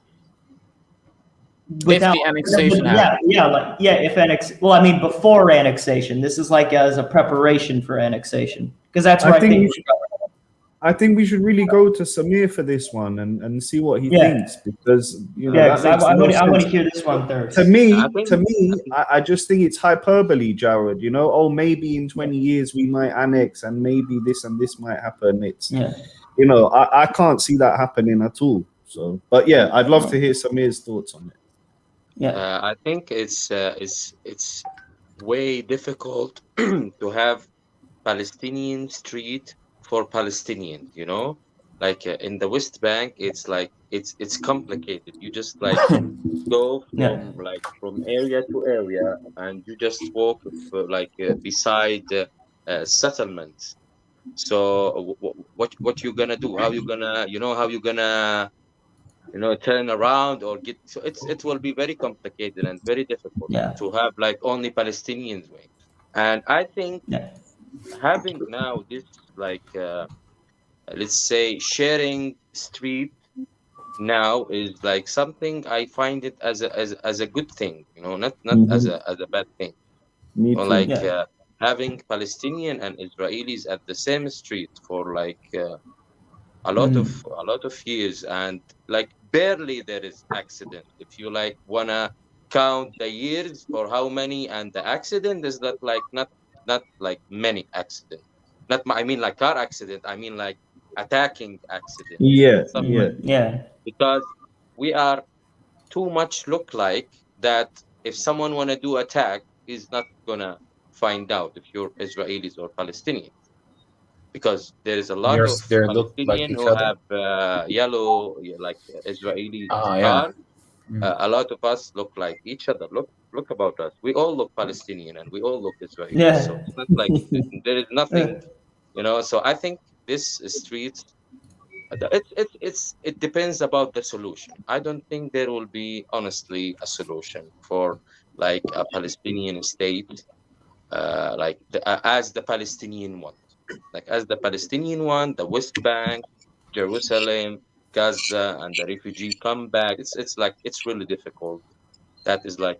If the annexation happened. Well, I mean, before annexation, this is like as a preparation for annexation, because that's where I I think think. we I think we should really go to Samir for this one and see what he Yeah. thinks, because Yeah, that makes I no want to sense. hear this one first. To me, I think- I just think it's hyperbole, Jared. Oh, maybe in 20 years we might annex, and maybe this and this might happen. It's Yeah. I can't see that happening at all. So, but yeah, I'd love to hear Samir's thoughts on it. Yeah. I think it's way difficult to have Palestinian street for Palestinians. Like in the West Bank, it's like it's complicated. You just like go from area to area, and you just walk beside settlements. So what you gonna do? How you gonna turn around or get? So it will be very complicated and very difficult Yeah. to have like only Palestinians wing. And I think Yeah. having now this like let's say sharing street now is like something I find it as a good thing, not as a bad thing. Me Or too. like Yeah. having Palestinian and Israelis at the same street for like a lot of years, and like barely there is accident. If you like wanna count the years for how many, and the accident is that like not like many accident. I mean like car accident. I mean like attacking accident. Yeah, Stuff yeah. like Yeah. because we are too much look like that. If someone wanna do attack, he's not gonna find out if you're Israelis or Palestinians, because there is a lot of They look like Palestinian each who other. have yellow like Israeli Ah, yeah. car. Mm. A lot of us look like each other. Look about us. We all look Palestinian and we all look Israeli. Yeah. So it's not like there is nothing, So I think this street, it depends about the solution. I don't think there will be honestly a solution for like a Palestinian state, as the Palestinian one, like as the Palestinian one, the West Bank, Jerusalem, Gaza, and the refugee comeback. It's like it's really difficult. That is like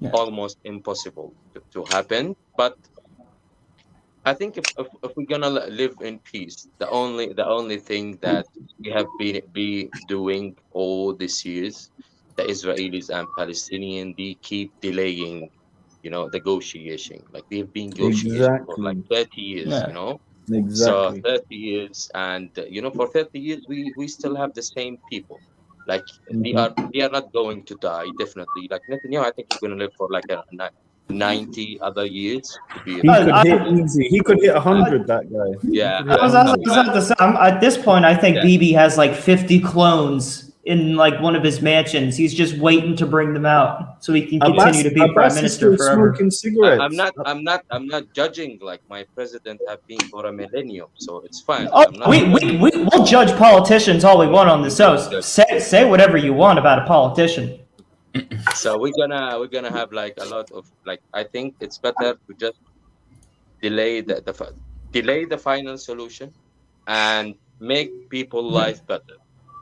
Yeah. almost impossible to happen. But I think if we're gonna live in peace, the only thing that we have been doing all these years, the Israelis and Palestinians, they keep delaying, negotiation. Like they've been negotiating for like 30 years, Yeah. Exactly. So 30 years, and for 30 years we still have the same people. Like they are not going to die, definitely. Like Netanyahu, I think he's going to live for like 90 other years to be. He could hit easy. He could hit 100. That guy. Yeah. He could hit 100. At this point, I think Yeah. Bibi has like 50 clones in like one of his mansions. He's just waiting to bring them out so he can continue to be Abbas prime is minister still forever. smoking cigarettes. I'm not judging. Like my president have been for a millennium, so it's fine. Oh, I'm not we'll judge politicians all we want on the show. Say whatever you want about a politician. So we're gonna have like a lot of like. I think it's better to just delay the final solution and make people life better.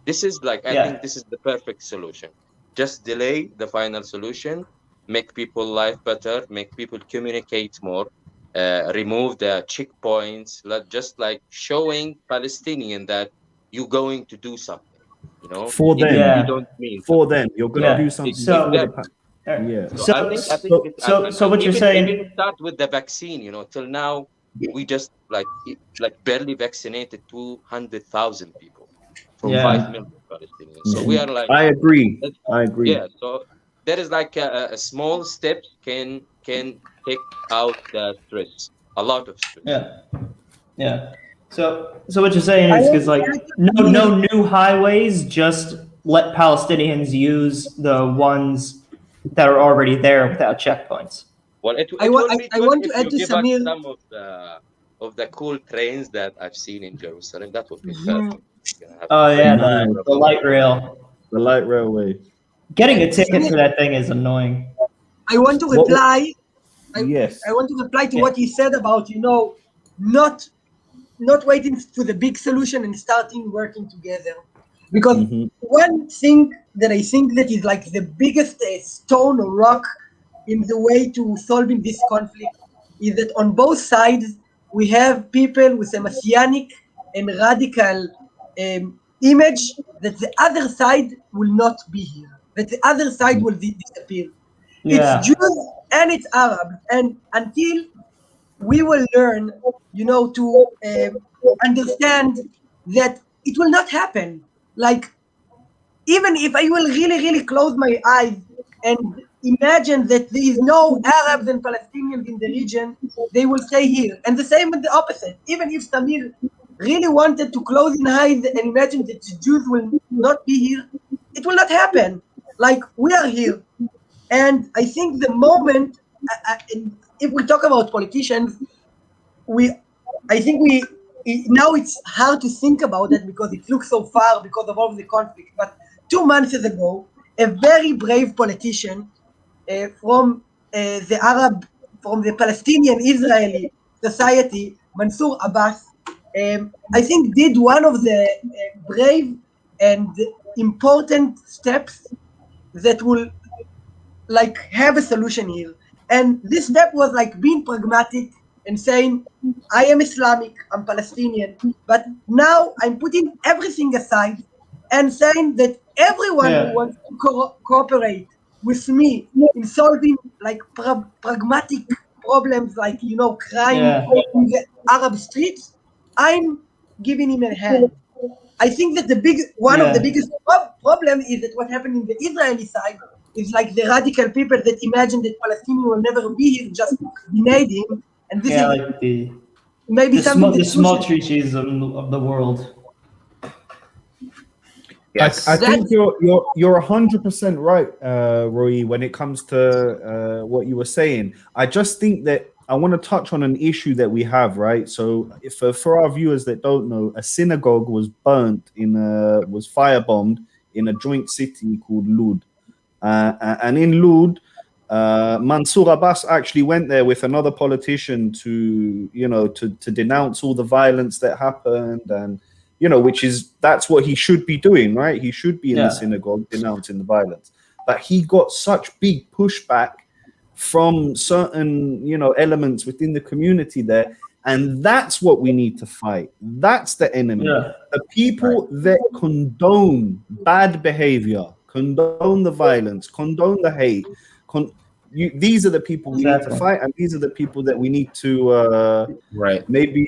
This is like I think this is the perfect solution. Just delay the final solution, make people life better, make people communicate more, remove the checkpoints, just like showing Palestinian that you're going to do something. For them. Yeah. You don't mean For them, you're gonna Yeah. do something. So- for the yeah. So I think so what you're saying- even start with the vaccine. Till now we just like barely vaccinated 200,000 people from Yeah. 5 million Palestinians. So we are like I agree. I agree. yeah. So there is like a small steps can take out the stress, a lot of stress. Yeah. So what you're saying is because like no new highways, just let Palestinians use the ones that are already there without checkpoints. Well, I want to add to Samir. Some of the cool trains that I've seen in Jerusalem. That would be perfect. Oh yeah, the light rail. The light railway. Getting a ticket for that thing is annoying. I want to What- reply. Yes. I want to reply to Yeah. what he said about not waiting for the big solution and starting working together. Because Mhm. one thing that I think that is like the biggest stone or rock in the way to solving this conflict is that on both sides we have people with a messianic and radical image that the other side will not be here, that the other side will disappear. Yeah. It's Jews and it's Arab, and until we will learn, to understand that it will not happen. Like, even if I will really, really close my eyes and imagine that there is no Arabs and Palestinians in the region, they will stay here. And the same with the opposite. Even if Samir really wanted to close his eyes and imagine that the Jews will not be here, it will not happen. Like, we are here. And I think the moment, if we talk about politicians, now it's hard to think about it because it looks so far because of all the conflict. But 2 months ago, a very brave politician from the Palestinian Israeli society, Mansour Abbas, I think did one of the brave and important steps that will like have a solution here. And this step was like being pragmatic and saying, I am Islamic, I'm Palestinian, but now I'm putting everything aside and saying that everyone Yeah. who wants to cooperate with me in solving like pragmatic problems like, crime Yeah. in the Arab streets, I'm giving him a hand. I think that one of the Yeah. biggest problem is that what happened in the Israeli side is like the radical people that imagine that Palestinian will never be here just denied him, and this Yeah, is like the maybe something the that Smotrichis of the world. Yes. I think you're 100% right, Roy, when it comes to what you were saying. I just think that I want to touch on an issue that we have, right? So, if for our viewers that don't know, a synagogue was burnt was firebombed in a joint city called Lud, and in Lud, Mansour Abbas actually went there with another politician to denounce all the violence that happened, and that's what he should be doing, right? He should be in the synagogue denouncing the violence, but he got such big pushback from certain elements within the community there, and that's what we need to fight. That's the enemy. The people that condone bad behavior, condone the violence, condone the hate, these are the people we need to fight, and these are the people that we need to maybe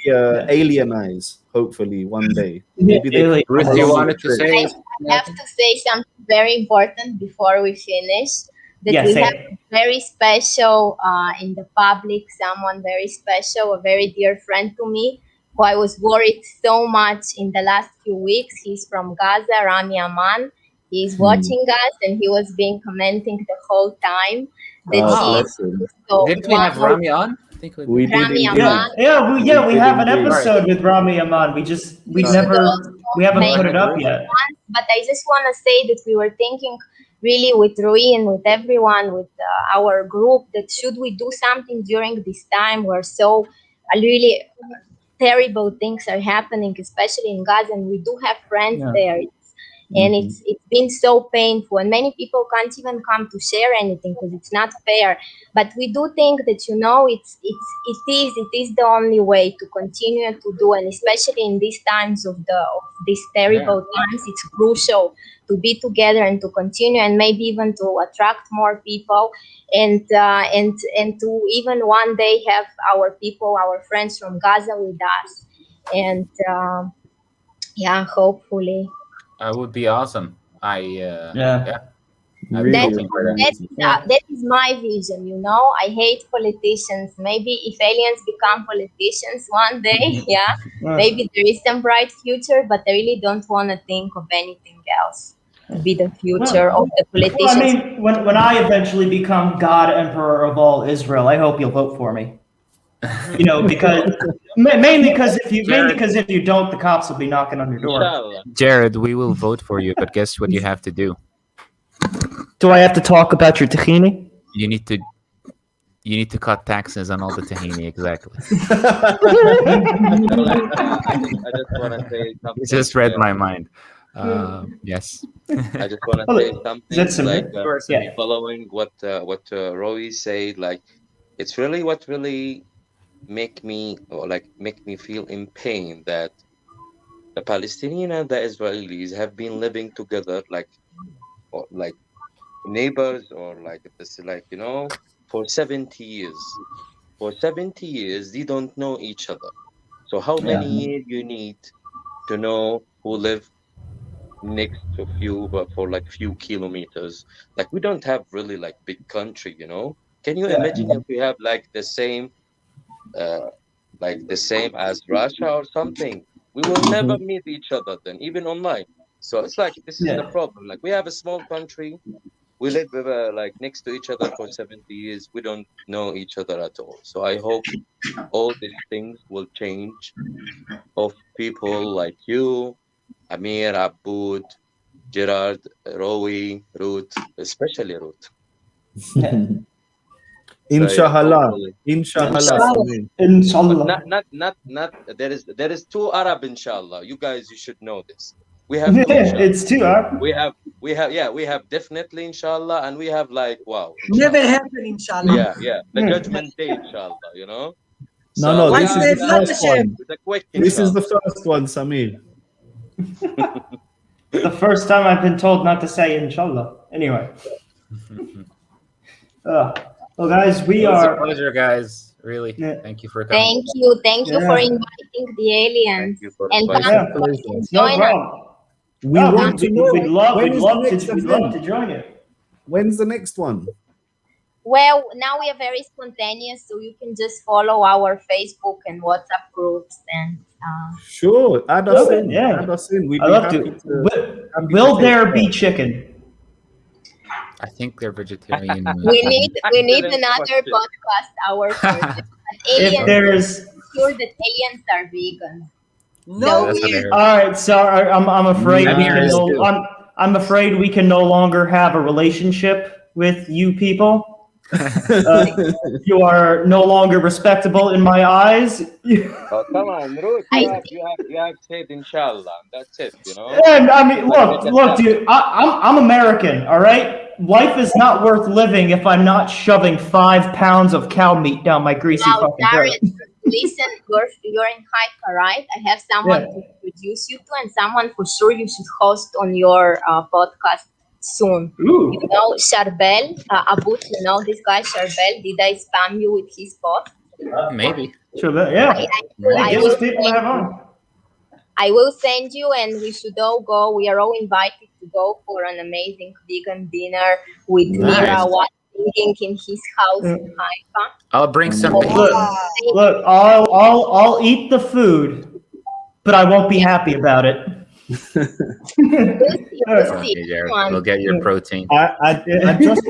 alienize, hopefully one day. Maybe they Ruth, you wanted to say? I have to say something very important before we finish. That we have a very special in the public, someone very special, a very dear friend to me, who I was worried so much in the last few weeks. He's from Gaza, Rami Aman. He's watching us, and he was being commenting the whole time. Didn't we have Rami on? I think we did. Rami Aman. We have an episode with Rami Aman. We haven't put it up yet. But I just want to say that we were thinking really with Rui and with everyone, with our group, that should we do something during this time where so really terrible things are happening, especially in Gaza, and we do have friends there. And it's been so painful, and many people can't even come to share anything because it's not fair. But we do think that it is the only way to continue to do, and especially in these times of these terrible times, it's crucial to be together and to continue, and maybe even to attract more people, and to even one day have our people, our friends from Gaza with us, and hopefully. Would be awesome. That is my vision. I hate politicians. Maybe if aliens become politicians one day, maybe there is some bright future, but I really don't want to think of anything else to be the future of the politicians. Well, I mean, when I eventually become God Emperor of all Israel, I hope you'll vote for me. Because mainly because if you don't, the cops will be knocking on your door. Jared, we will vote for you, but guess what you have to do? Do I have to talk about your tahini? You need to cut taxes on all the tahini. Exactly. I just want to say something. You just read my mind. Yes. I just want to Hold say it. something Is that like Samir? Yeah. following what Roy said. Like, it's really what really make me feel in pain that the Palestinian and the Israelis have been living together like neighbors or like this, like, you know, for 70 years. For 70 years, they don't know each other. So how many years you need to know who live next to you, but for like few kilometers? Like, we don't have really like big country, you know? Can you imagine if we have like the same as Russia or something? We will never meet each other then, even online. So it's like this is the problem. Like, we have a small country. We live like next to each other for 70 years. We don't know each other at all. So I hope all these things will change. Of people like you, Amir, Aboud, Gerard, Rowie, Ruth, especially Ruth. Inshallah. hopefully. Inshallah. Samir. Inshallah. Not. There is two Arab. Inshallah, you guys, you should know this. We have two, Yeah, inshallah. it's too hard. we have definitely inshallah, and we have like wow. Never Inshallah. happen, inshallah. Yeah. The judgment day, inshallah. You know. No, Why this say is the not first Hashem? one. With a quick. This is the inshallah. first one, Samir. The first time I've been told not to say inshallah. Anyway. Well, guys, we It was a are. pleasure, guys. Really. Yeah. Thank you for coming. Thank you for inviting the aliens. Thank you for And inviting Yeah. come and No join us. problem. We No, want to know we'd love when is the next to event? join it. When's the next one? Well, now we are very spontaneous, so you can just follow our Facebook and WhatsApp groups and Sure, add us Okay, in. yeah. Add us in. We'd I be love happy to. to. Will there be chicken? I think they're vegetarian. we need Excellent another question. podcast hour for this. If Aliens, there's. sure that aliens are vegan. No, That's weird. hilarious. All right, so I'm afraid we Amir can is no, too. I'm afraid we can no longer have a relationship with you people. You are no longer respectable in my eyes. Oh, come on, Ruth. I You have said inshallah. That's it. You know. And I mean, look, dude. I'm American. All right. Life is not worth living if I'm not shoving 5 pounds of cow meat down my greasy Now, fucking Darren, throat. listen, you're in Haifa, right? I have someone to introduce you to, and someone for sure you should host on your podcast soon. Ooh. You know, Charbel, Abut, you know this guy, Charbel. Did I spam you with his post? Maybe. Sure, yeah. I Give will us people to have on. I will send you, and we should all go. We are all invited to go for an amazing vegan dinner with Nice. Mira Watt eating in his house in Haifa. I'll bring some. Look, look. I'll eat the food, but I won't be happy about it. Okay, Jared, we'll get your protein. I just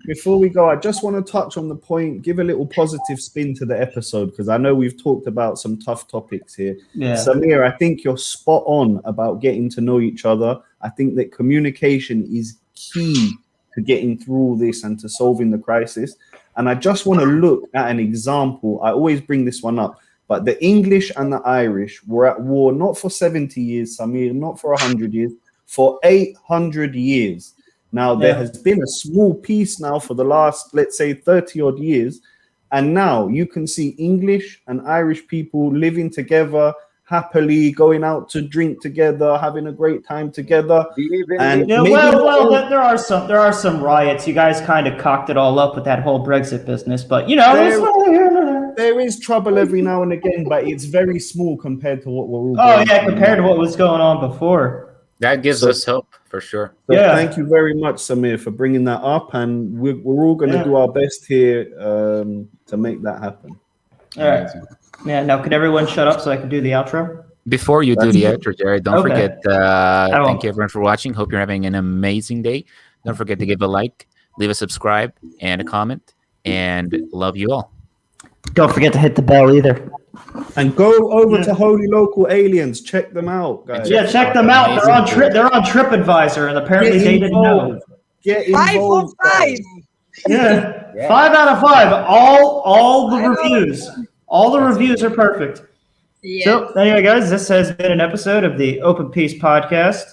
before we go, I just want to touch on the point, give a little positive spin to the episode, because I know we've talked about some tough topics here. Yeah. Samir, I think you're spot on about getting to know each other. I think that communication is key to getting through all this and to solving the crisis. And I just want to look at an example. I always bring this one up, but the English and the Irish were at war not for 70 years, Samir, not for 100 years, for 800 years. Now, there has been a small peace now for the last, let's say, 30 odd years. And now you can see English and Irish people living together, happily going out to drink together, having a great time together. And Yeah, maybe not all- there are some riots. You guys kind of cocked it all up with that whole Brexit business, but you know, there is trouble every now and again, but it's very small compared to what we're all. oh going yeah, through compared to now. what was going on before. That gives us hope for sure. So Yeah. thank you very much, Samir, for bringing that up, and we're all going to Yeah. do our best here to make that happen. All right. Yeah. Now, could everyone shut up so I can do the outro? Before you do the outro, Jared, don't Okay. forget. won't. Thank you everyone for watching. Hope you're having an amazing day. Don't forget to give a like, leave a subscribe, and a comment. And love you all. Don't forget to hit the bell either. And go over to Holy Local Aliens. Check them out, guys. Yeah, check them out. They're on TripAdvisor, and apparently Get they didn't know. involved. Get 5 for involved. 5. Yeah. Yeah. 5 out of 5. All the reviews. All the reviews are perfect. Yes. So anyway, guys, this has been an episode of the Open Peace Podcast,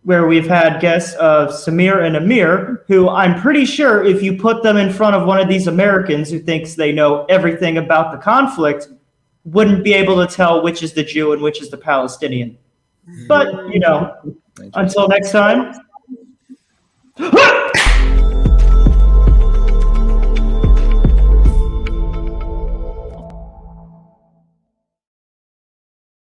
where we've had guests of Samir and Amir, who I'm pretty sure if you put them in front of one of these Americans who thinks they know everything about the conflict, wouldn't be able to tell which is the Jew and which is the Palestinian. But, until next time.